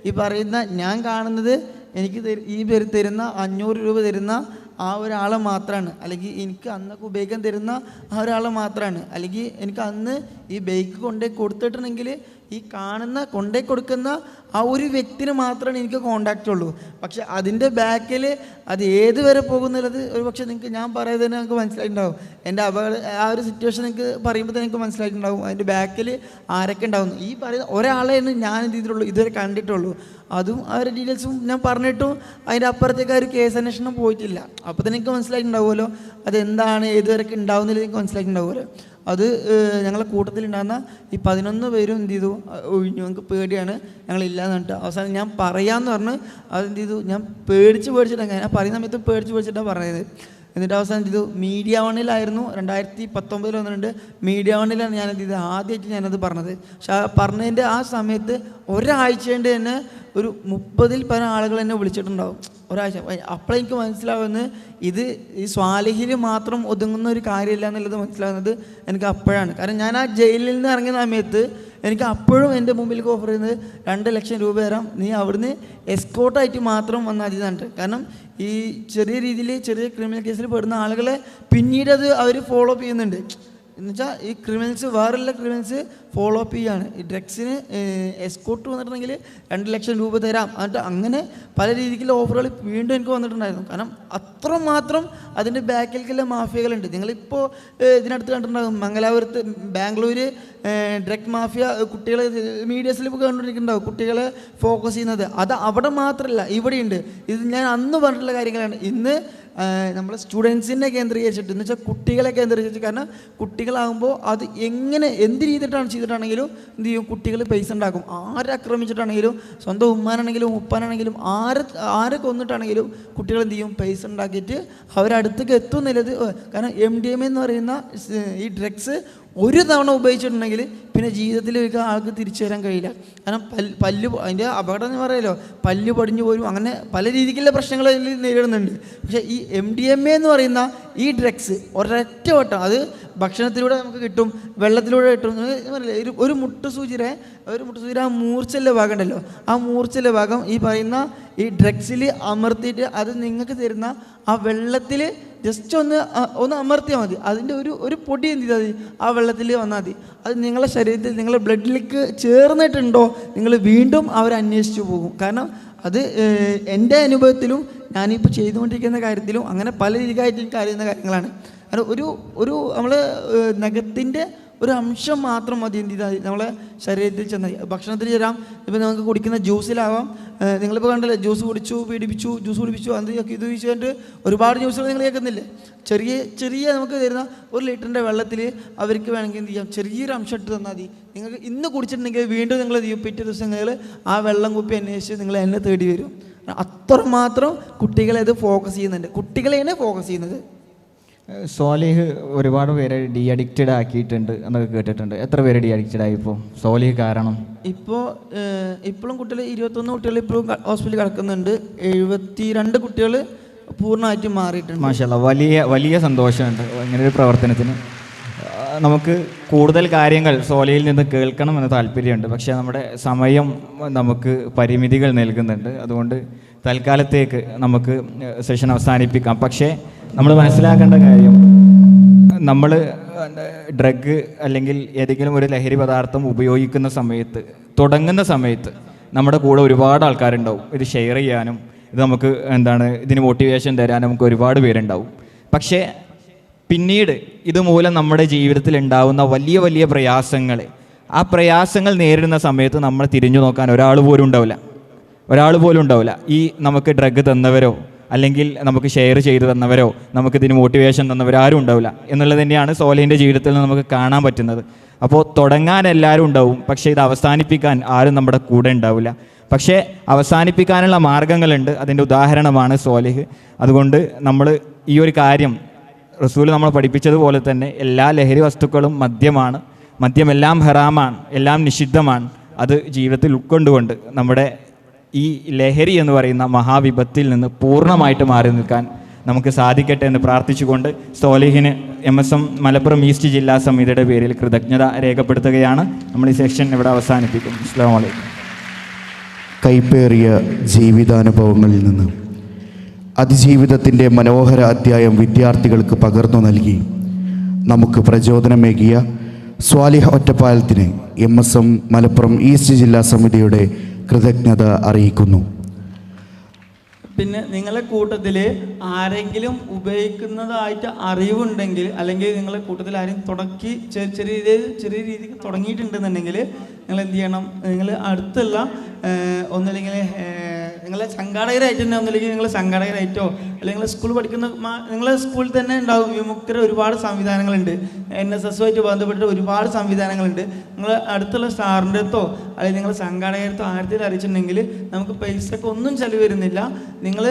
ഈ പറയുന്ന ഞാൻ കാണുന്നത് എനിക്ക് ഈ പേര് തരുന്ന 500 രൂപ തരുന്ന ആ ഒരാളെ മാത്രമാണ്, അല്ലെങ്കിൽ എനിക്ക് അന്നൊക്കെ ഉപയോഗിക്കാൻ തരുന്ന ആ ഒരാളെ മാത്രമാണ്, അല്ലെങ്കിൽ എനിക്ക് അന്ന് ഈ ബൈക്ക് കൊണ്ടുപോയി കൊടുത്തിട്ടുണ്ടെങ്കിൽ ഈ കൊണ്ടുപോയി കൊടുക്കുന്ന ആ ഒരു വ്യക്തിന് മാത്രമാണ് എനിക്ക് കോണ്ടാക്റ്റ് ഉള്ളൂ. പക്ഷെ അതിൻ്റെ ബാക്കിൽ അത് ഏത് വരെ പോകുന്നുള്ളത് ഒരു പക്ഷേ നിങ്ങൾക്ക് ഞാൻ പറയുന്നത് തന്നെ നിങ്ങൾക്ക് മനസ്സിലായിട്ടുണ്ടാവും. എൻ്റെ ആ ഒരു സിറ്റുവേഷൻ നിങ്ങൾക്ക് പറയുമ്പോൾ തന്നെ നിങ്ങൾക്ക് മനസ്സിലായിട്ടുണ്ടാവും അതിൻ്റെ ബാക്കിൽ ആരൊക്കെ ഉണ്ടാവും. ഈ പറയുന്ന ഒരാളെയാണ് ഞാൻ എന്ത് ചെയ്തിട്ടുള്ളൂ, ഇതുവരെ കണ്ടിട്ടുള്ളൂ. അതും അവരുടെ ഡീറ്റെയിൽസും ഞാൻ പറഞ്ഞിട്ടും അതിൻ്റെ അപ്പുറത്തേക്ക് ഒരു കേസ് അന്വേഷണം പോയിട്ടില്ല. അപ്പോൾ തന്നെ എനിക്ക് മനസ്സിലായിട്ടുണ്ടാവുമല്ലോ അതെന്താണ്, ഏതുവരെയൊക്കെ ഉണ്ടാവുന്നില്ല എനിക്ക് മനസ്സിലായിട്ടുണ്ടാവുമല്ലോ. അത് ഞങ്ങളെ കൂട്ടത്തിലുണ്ടാകുന്ന ഈ 11 പേരും എന്ത് ചെയ്തു, ഒഴിഞ്ഞു. ഞങ്ങൾക്ക് പേടിയാണ്, ഞങ്ങളില്ലാന്ന് പറഞ്ഞിട്ട് അവസാനം ഞാൻ പറയാമെന്ന് പറഞ്ഞ് അതെന്ത് ചെയ്തു, ഞാൻ പേടിച്ചിട്ടാണ് ഞാൻ പറയുന്ന സമയത്ത് പേടിച്ചിട്ടാണ് പറയുന്നത്. എന്നിട്ട് അവസാനം എന്ത് ചെയ്തു, മീഡിയ വണ്ണിലായിരുന്നു 2019 വന്നിട്ടുണ്ട്. മീഡിയ വണ്ണിലാണ് ഞാനെന്ത് ചെയ്തത്, ആദ്യമായിട്ട് ഞാനത് പറഞ്ഞത്. പക്ഷെ പറഞ്ഞതിൻ്റെ ആ സമയത്ത് ഒരാഴ്ച കൊണ്ട് തന്നെ ഒരു 30-ൽ പരം ആളുകൾ എന്നെ വിളിച്ചിട്ടുണ്ടാവും ഒരാഴ്ച. അപ്പോഴെനിക്ക് മനസ്സിലാവുന്നത് ഇത് ഈ സ്വാലിഹിൽ മാത്രം ഒതുങ്ങുന്ന ഒരു കാര്യമില്ല എന്നുള്ളത് മനസ്സിലാകുന്നത് എനിക്ക് അപ്പോഴാണ്. കാരണം ഞാൻ ആ ജയിലിൽ നിന്ന് ഇറങ്ങിയ സമയത്ത് എനിക്ക് അപ്പോഴും എൻ്റെ മുമ്പിലേക്ക് ഓഫർ ചെയ്യുന്നത് 2 ലക്ഷം രൂപ തരാം, നീ അവിടുന്ന് എസ്കോർട്ടായിട്ട് മാത്രം വന്നാൽ മതി എന്നിട്ട്. കാരണം ഈ ചെറിയ രീതിയിൽ ചെറിയ ക്രിമിനൽ കേസിൽ പെടുന്ന ആളുകളെ പിന്നീട് അത് അവർ ഫോളോ അപ്പ് ചെയ്യുന്നുണ്ട്. എന്നുവെച്ചാൽ ഈ ക്രിമിനൽസ് വേറെയുള്ള ക്രിമിനൽസ് ഫോളോ അപ്പ് ചെയ്യാണ്. ഈ ഡ്രഗ്സിന് എസ്കോർട്ട് വന്നിട്ടുണ്ടെങ്കിൽ 2 ലക്ഷം രൂപ തരാം എന്നിട്ട് അങ്ങനെ പല രീതിക്കുള്ള ഓഫറുകൾ വീണ്ടും എനിക്ക് വന്നിട്ടുണ്ടായിരുന്നു. കാരണം അത്രമാത്രം അതിൻ്റെ ബാക്കിലേക്കുള്ള മാഫിയകളുണ്ട്. നിങ്ങളിപ്പോൾ ഇതിനടുത്ത് കണ്ടിട്ടുണ്ടാകും, മംഗലാപുരത്ത് ബാംഗ്ലൂർ ഡ്രഗ് മാഫിയ കുട്ടികളെ മീഡിയസിൽ ഇപ്പോൾ കണ്ടുകൊണ്ടിരിക്കുന്നുണ്ടാവും, കുട്ടികളെ ഫോക്കസ് ചെയ്യുന്നത്. അത് അവിടെ മാത്രമല്ല, ഇവിടെയുണ്ട്. ഇത് ഞാൻ അന്ന് പറഞ്ഞിട്ടുള്ള കാര്യങ്ങളാണ്. ഇന്ന് നമ്മൾ സ്റ്റുഡൻസിനെ കേന്ദ്രീകരിച്ചിട്ട്, എന്ന് വെച്ചാൽ കുട്ടികളെ കേന്ദ്രീകരിച്ചിട്ട്. കാരണം കുട്ടികളാകുമ്പോൾ അത് എന്ത് ചെയ്തിട്ടാണെങ്കിലും എന്ത് ചെയ്യും, കുട്ടികൾ പൈസ ഉണ്ടാക്കും. ആരെ ആക്രമിച്ചിട്ടാണെങ്കിലും, സ്വന്തം ഉമ്മാനാണെങ്കിലും ഉപ്പാനാണെങ്കിലും ആരെ കൊന്നിട്ടാണെങ്കിലും കുട്ടികൾ എന്ത് ചെയ്യും, പൈസ ഉണ്ടാക്കിയിട്ട് അവരടുത്തേക്ക് എത്തുന്നില്ലത്. കാരണം MDMA എന്ന് പറയുന്ന ഈ ഡ്രഗ്സ് ഒരു തവണ ഉപയോഗിച്ചിട്ടുണ്ടെങ്കിൽ പിന്നെ ജീവിതത്തിൽ ഒരിക്കലും ആൾക്ക് തിരിച്ചു വരാൻ കഴിയില്ല. കാരണം അതിൻ്റെ അപകടം എന്ന് പറയുമല്ലോ, പല്ല് പടിഞ്ഞു പോലും, അങ്ങനെ പല രീതിക്കുള്ള പ്രശ്നങ്ങൾ അതിൽ നേരിടുന്നുണ്ട്. പക്ഷേ ഈ MDMA എന്ന് പറയുന്ന ഈ ഡ്രഗ്സ് ഒരൊറ്റ വട്ടം, അത് ഭക്ഷണത്തിലൂടെ നമുക്ക് കിട്ടും, വെള്ളത്തിലൂടെ കിട്ടും. ഒരു മുട്ടുസൂചിയുടെ ആ മൂർച്ചയുള്ള ഭാഗം ഉണ്ടല്ലോ, ആ മൂർച്ചയുള്ള ഭാഗം ഈ പറയുന്ന ഈ ഡ്രഗ്സിൽ അമർത്തിയിട്ട് അത് നിങ്ങൾക്ക് തരുന്ന ആ വെള്ളത്തിൽ ജസ്റ്റ് ഒന്ന് അമർത്തിയാൽ മതി. അതിൻ്റെ ഒരു പൊടി എന്ത് ചെയ്താൽ മതി, ആ വെള്ളത്തിൽ വന്നാൽ മതി. അത് നിങ്ങളുടെ ശരീരത്തിൽ നിങ്ങളുടെ ബ്ലഡിലേക്ക് ചേർന്നിട്ടുണ്ടോ നിങ്ങൾ വീണ്ടും അവരന്വേഷിച്ചു പോകും. കാരണം അത് എൻ്റെ അനുഭവത്തിലും ഞാനിപ്പോൾ ചെയ്തുകൊണ്ടിരിക്കുന്ന കാര്യത്തിലും അങ്ങനെ പല രീതിക്കായിട്ട് എനിക്ക് അറിയുന്ന കാര്യങ്ങളാണ്. കാരണം ഒരു നമ്മൾ നഖത്തിൻ്റെ ഒരു അംശം മാത്രം മതി എന്ത് ചെയ്താൽ നമ്മളെ ശരീരത്തിൽ ചെന്നാൽ ഭക്ഷണത്തിൽ ചേരാം. ഇപ്പോൾ നമുക്ക് കുടിക്കുന്ന ജ്യൂസിലാവാം. നിങ്ങളിപ്പോൾ കണ്ടല്ലേ, ജ്യൂസ് കുടിപ്പിച്ചു അത് ഇത് വെച്ചിട്ട് ഒരുപാട് ജ്യൂസുകൾ നിങ്ങൾ കേൾക്കുന്നില്ലേ. ചെറിയ നമുക്ക് തരുന്ന 1 ലിറ്ററിൻ്റെ വെള്ളത്തിൽ അവർക്ക് വേണമെങ്കിൽ എന്ത് ചെയ്യാം, ചെറിയൊരു അംശം ഇട്ട് തന്നാൽ മതി. നിങ്ങൾക്ക് ഇന്ന് കുടിച്ചിട്ടുണ്ടെങ്കിൽ വീണ്ടും നിങ്ങൾ പിറ്റേ ദിവസങ്ങളിൽ ആ വെള്ളം കുപ്പി അന്വേഷിച്ച് നിങ്ങൾ എന്നെ തേടി വരും. അത്രമാത്രം കുട്ടികളെ അത് ഫോക്കസ് ചെയ്യുന്നുണ്ട്, കുട്ടികളെയാണ് ഫോക്കസ് ചെയ്യുന്നത്. സോലിഹ് ഒരുപാട് പേരെ ഡി അഡിക്റ്റഡ് ആക്കിയിട്ടുണ്ട് എന്നൊക്കെ കേട്ടിട്ടുണ്ട്. എത്ര പേര് ഡി അഡിക്റ്റഡ് ആയി ഇപ്പോൾ സോലിഹ് കാരണം? ഇപ്പോഴും കുട്ടികൾ 21 കുട്ടികൾ ഇപ്പോഴും ഹോസ്പിറ്റലിൽ കിടക്കുന്നുണ്ട്. 72 കുട്ടികൾ പൂർണ്ണമായിട്ടും മാറിയിട്ടുണ്ട്. മാഷാല്ലാ, വലിയ സന്തോഷമുണ്ട് ഇങ്ങനെ ഒരു പ്രവർത്തനത്തിന്. നമുക്ക് കൂടുതൽ കാര്യങ്ങൾ സോലയിൽ നിന്ന് കേൾക്കണമെന്ന് താല്പര്യമുണ്ട്. പക്ഷേ നമ്മുടെ സമയം നമുക്ക് പരിമിതികൾ നൽകുന്നുണ്ട്. അതുകൊണ്ട് തൽക്കാലത്തേക്ക് നമുക്ക് സെഷൻ അവസാനിപ്പിക്കാം. പക്ഷേ നമ്മൾ മനസ്സിലാക്കേണ്ട കാര്യം, നമ്മൾ ഡ്രഗ് അല്ലെങ്കിൽ ഏതെങ്കിലും ഒരു ലഹരി പദാർത്ഥം ഉപയോഗിക്കുന്ന സമയത്ത്, തുടങ്ങുന്ന സമയത്ത് നമ്മുടെ കൂടെ ഒരുപാട് ആൾക്കാരുണ്ടാവും. ഇത് ഷെയർ ചെയ്യാനും ഇത് നമുക്ക് ഇതിന് മോട്ടിവേഷൻ തരാനും നമുക്ക് ഒരുപാട് പേരുണ്ടാവും. പക്ഷേ പിന്നീട് ഇതുമൂലം നമ്മുടെ ജീവിതത്തിൽ ഉണ്ടാകുന്ന വലിയ പ്രയാസങ്ങൾ, ആ പ്രയാസങ്ങൾ നേരിടുന്ന സമയത്ത് നമ്മൾ തിരിഞ്ഞു നോക്കാൻ ഒരാൾ പോലും ഉണ്ടാവില്ല. ഈ നമുക്ക് ഡ്രഗ് തന്നവരോ അല്ലെങ്കിൽ നമുക്ക് ഷെയർ ചെയ്തു തന്നവരോ നമുക്കിതിന് മോട്ടിവേഷൻ തന്നവരോ ആരും ഉണ്ടാവില്ല എന്നുള്ളത് തന്നെയാണ് സോലിഹിൻ്റെ ജീവിതത്തിൽ നിന്ന് നമുക്ക് കാണാൻ പറ്റുന്നത്. അപ്പോൾ തുടങ്ങാൻ എല്ലാവരും ഉണ്ടാവും, പക്ഷേ ഇത് അവസാനിപ്പിക്കാൻ ആരും നമ്മുടെ കൂടെ ഉണ്ടാവില്ല. പക്ഷേ അവസാനിപ്പിക്കാനുള്ള മാർഗങ്ങളുണ്ട്. അതിൻ്റെ ഉദാഹരണമാണ് സോലിഹ്. അതുകൊണ്ട് നമ്മൾ ഈ ഒരു കാര്യം റസൂൽ നമ്മൾ പഠിപ്പിച്ചതുപോലെ തന്നെ എല്ലാ ലഹരി വസ്തുക്കളും മദ്യമാണ്, മദ്യമെല്ലാം ഹറാമാണ്, എല്ലാം നിഷിദ്ധമാണ്. അത് ജീവിതത്തിൽ ഉൾക്കൊണ്ടുകൊണ്ട് നമ്മുടെ ഈ ലഹരി എന്ന് പറയുന്ന മഹാവിപത്തിൽ നിന്ന് പൂർണ്ണമായിട്ട് മാറി നിൽക്കാൻ നമുക്ക് സാധിക്കട്ടെ എന്ന് പ്രാർത്ഥിച്ചുകൊണ്ട് സോലിഹിന് MSM മലപ്പുറം ഈസ്റ്റ് ജില്ലാ സമിതിയുടെ പേരിൽ കൃതജ്ഞത രേഖപ്പെടുത്തുകയാണ്. നമ്മൾ ഈ സെക്ഷൻ ഇവിടെ അവസാനിപ്പിക്കും. അസ്സലാമു അലൈക്കും. കൈപ്പേറിയ ജീവിതാനുഭവങ്ങളിൽ നിന്ന് അതിജീവിതത്തിൻ്റെ മനോഹര അധ്യായം വിദ്യാർത്ഥികൾക്ക് പകർന്നു നൽകി നമുക്ക് പ്രചോദനമേകിയ സ്വാലിഹ് ഒറ്റപ്പാലത്തിന് MSM മലപ്പുറം ഈസ്റ്റ് ജില്ലാ സമിതിയുടെ കൃതജ്ഞത അറിയിക്കുന്നു. പിന്നെ നിങ്ങളുടെ കൂട്ടത്തിൽ ആരെങ്കിലും ഉപയോഗിക്കുന്നതായിട്ട് അറിവുണ്ടെങ്കിൽ, അല്ലെങ്കിൽ നിങ്ങളുടെ കൂട്ടത്തിൽ ആരെങ്കിലും ചെറിയ രീതിക്ക് തുടങ്ങിയിട്ടുണ്ടെന്നുണ്ടെങ്കിൽ നിങ്ങൾ എന്ത് ചെയ്യണം, നിങ്ങൾ അടുത്തുള്ള ഒന്നല്ലെങ്കിൽ നിങ്ങളെ സംഘാടകരായിട്ട് തന്നെ, ഒന്നല്ലെങ്കിൽ നിങ്ങൾ സംഘാടകരായിട്ടോ അല്ലെങ്കിൽ സ്കൂൾ പഠിക്കുന്ന നിങ്ങളെ സ്കൂളിൽ തന്നെ ഉണ്ടാവും വിമുക്തര ഒരുപാട് സംവിധാനങ്ങളുണ്ട്. NSSുമായിട്ട് ബന്ധപ്പെട്ടിട്ട് ഒരുപാട് സംവിധാനങ്ങളുണ്ട്. നിങ്ങൾ അടുത്തുള്ള സാറിൻ്റെ അടുത്തോ അല്ലെങ്കിൽ നിങ്ങൾ സംഘാടകരത്തോ ആരത്തിൽ അറിയിച്ചിട്ടുണ്ടെങ്കിൽ നമുക്ക് പൈസക്ക് ഒന്നും ചിലവ് വരുന്നില്ല. നിങ്ങൾ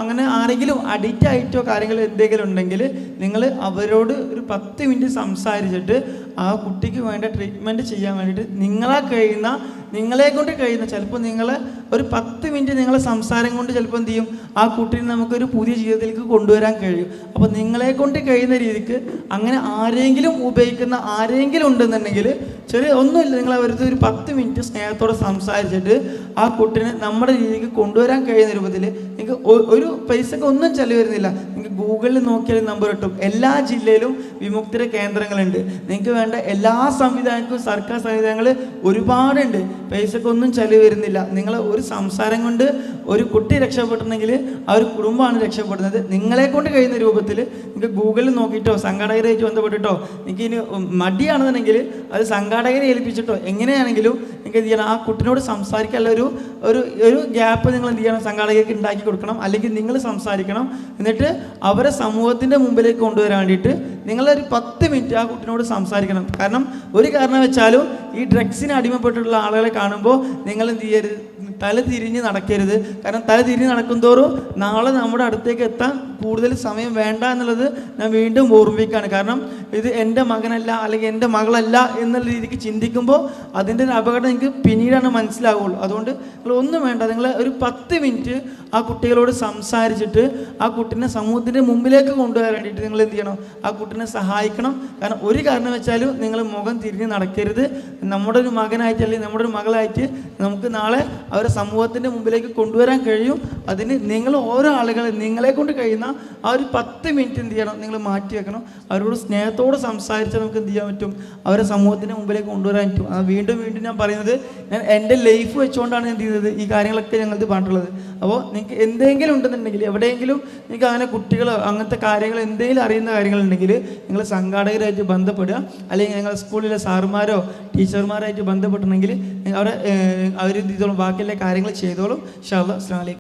അങ്ങനെ ആരെങ്കിലും അഡിക്റ്റ് ആയിട്ടോ കാര്യങ്ങൾ എന്തെങ്കിലും ഉണ്ടെങ്കിൽ നിങ്ങൾ അവരോട് ഒരു 10 മിനിറ്റ് സംസാരിച്ചിട്ട് ആ കുട്ടിക്ക് വേണ്ട ട്രീറ്റ്മെൻറ്റ് ചെയ്യാൻ വേണ്ടിയിട്ട് നിങ്ങളെ കൊണ്ട് കഴിയുന്ന ചിലപ്പോൾ നിങ്ങളെ ഒരു 10 മിനിറ്റ് നിങ്ങളെ സംസാരം കൊണ്ട് ചിലപ്പോൾ എന്ത് ചെയ്യും, ആ കുട്ടീനെ നമുക്കൊരു പുതിയ ജീവിതത്തിലേക്ക് കൊണ്ടുവരാൻ കഴിയും. അപ്പോൾ നിങ്ങളെ കൊണ്ട് കഴിയുന്ന രീതിക്ക് അങ്ങനെ ആരെങ്കിലും ഉപയോഗിക്കുന്ന ആരെങ്കിലും ഉണ്ടെന്നുണ്ടെങ്കിൽ ഒന്നുമില്ല, നിങ്ങൾ അവരുടെ ഒരു 10 മിനിറ്റ് സ്നേഹത്തോടെ സംസാരിച്ചിട്ട് ആ കുട്ടീനെ നമ്മുടെ രീതിക്ക് കൊണ്ടുവരാൻ കഴിയുന്ന രൂപത്തിൽ നിങ്ങൾക്ക് ഒരു പൈസക്ക് ഒന്നും ചിലവ് വരുന്നില്ല. നിങ്ങൾക്ക് ഗൂഗിളിൽ നോക്കിയാൽ നമ്പർ കിട്ടും. എല്ലാ ജില്ലയിലും വിമുക്തര കേന്ദ്രങ്ങളുണ്ട്. നിങ്ങൾക്ക് വേണ്ട എല്ലാ സംവിധാനങ്ങൾക്കും സർക്കാർ സംവിധാനങ്ങൾ ഒരുപാടുണ്ട്. പൈസക്കൊന്നും ചിലവ് വരുന്നില്ല. നിങ്ങൾ ഒരു സംസാരം കൊണ്ട് ഒരു കുട്ടി രക്ഷപ്പെട്ടിട്ടുണ്ടെങ്കിൽ ആ ഒരു കുടുംബമാണ് രക്ഷപ്പെടുന്നത്. നിങ്ങളെ കൊണ്ട് കഴിയുന്ന രൂപത്തിൽ നിങ്ങൾക്ക് ഗൂഗിളിൽ നോക്കിയിട്ടോ സംഘാടകരായിട്ട് ബന്ധപ്പെട്ടിട്ടോ നിങ്ങൾക്ക് ഇനി മടിയാണെന്നുണ്ടെങ്കിൽ അത് സംഘാടകരെ ഏൽപ്പിച്ചിട്ടോ എങ്ങനെയാണെങ്കിലും നിങ്ങൾക്ക് എന്ത് ചെയ്യണം, ആ കുട്ടിനോട് സംസാരിക്കാനുള്ള ഒരു ഗ്യാപ്പ് നിങ്ങൾ എന്ത് ചെയ്യണം, സംഘാടകർക്ക് ഉണ്ടാക്കി കൊടുക്കണം. അല്ലെങ്കിൽ നിങ്ങൾ സംസാരിക്കണം. എന്നിട്ട് അവരെ സമൂഹത്തിൻ്റെ മുമ്പിലേക്ക് കൊണ്ടുവരാൻ വേണ്ടിയിട്ട് നിങ്ങളൊരു 10 മിനിറ്റ് ആ കുട്ടിനോട് സംസാരിക്കണം. കാരണം ഒരു കാരണം വെച്ചാലും ഈ ഡ്രഗ്സിന് അടിമപ്പെട്ടിട്ടുള്ള ആളുകളെ കാണുമ്പോൾ നിങ്ങൾ എന്ത് ചെയ്യരുത്, തല തിരിഞ്ഞ് നടക്കരുത്. കാരണം തല തിരിഞ്ഞ് നടക്കുന്തോറും നാളെ നമ്മുടെ അടുത്തേക്ക് എത്താൻ കൂടുതൽ സമയം വേണ്ട എന്നുള്ളത് ഞാൻ വീണ്ടും ഓർമ്മിക്കുകയാണ്. കാരണം ഇത് എൻ്റെ മകനല്ല അല്ലെങ്കിൽ എൻ്റെ മകളല്ല എന്നുള്ള രീതിക്ക് ചിന്തിക്കുമ്പോൾ അതിൻ്റെ ഒരു അപകടം എനിക്ക് പിന്നീടാണ് മനസ്സിലാവുള്ളൂ. അതുകൊണ്ട് നിങ്ങൾ ഒന്നും വേണ്ട, നിങ്ങൾ ഒരു 10 മിനിറ്റ് ആ കുട്ടികളോട് സംസാരിച്ചിട്ട് ആ കുട്ടീനെ സമൂഹത്തിൻ്റെ മുമ്പിലേക്ക് കൊണ്ടുവരാൻ വേണ്ടിയിട്ട് നിങ്ങൾ എന്ത് ചെയ്യണം, ആ കുട്ടീനെ സഹായിക്കണം. കാരണം ഒരു കാരണം വെച്ചാലും നിങ്ങൾ മുഖം തിരിഞ്ഞ് നടക്കരുത്. നമ്മുടെ ഒരു മകനായിട്ട് അല്ലെങ്കിൽ നമ്മുടെ ഒരു മകളായിട്ട് നമുക്ക് നാളെ അവരെ സമൂഹത്തിൻ്റെ മുമ്പിലേക്ക് കൊണ്ടുവരാൻ കഴിയും. അതിന് നിങ്ങൾ ഓരോ ആളുകളെ നിങ്ങളെ കൊണ്ട് കഴിയുന്ന ആ ഒരു 10 മിനിറ്റ് എന്ത് ചെയ്യണം, നിങ്ങൾ മാറ്റി വെക്കണം. അവരോട് സ്നേഹത്തോടെ സംസാരിച്ചാൽ നമുക്ക് എന്ത് ചെയ്യാൻ പറ്റും, അവരെ സമൂഹത്തിൻ്റെ മുമ്പിലേക്ക് കൊണ്ടുവരാൻ പറ്റും. അത് വീണ്ടും വീണ്ടും ഞാൻ പറയുന്നത്, ഞാൻ എൻ്റെ ലൈഫ് വെച്ചുകൊണ്ടാണ് എന്ത് ചെയ്യുന്നത് ഈ കാര്യങ്ങളൊക്കെ ഞങ്ങൾക്ക് പറഞ്ഞിട്ടുള്ളത്. അപ്പോൾ നിങ്ങൾക്ക് എന്തെങ്കിലും ഉണ്ടെന്നുണ്ടെങ്കിൽ, എവിടെയെങ്കിലും നിങ്ങൾക്ക് അങ്ങനെ കുട്ടികളോ അങ്ങനത്തെ കാര്യങ്ങൾ എന്തെങ്കിലും അറിയുന്ന കാര്യങ്ങളുണ്ടെങ്കിൽ നിങ്ങൾ സംഘാടകരായിട്ട് ബന്ധപ്പെടുക, അല്ലെങ്കിൽ ഞങ്ങൾ സ്കൂളിലെ സാറുമാരോ ടീച്ചർമാരായിട്ട് ബന്ധപ്പെട്ടിട്ടുണ്ടെങ്കിൽ അവരെ അവർ ബാക്കിയുള്ള കാര്യങ്ങൾ ചെയ്തോളും. ഇൻഷാ അല്ലാഹ്. അസ്സലാമു അലൈക്കും.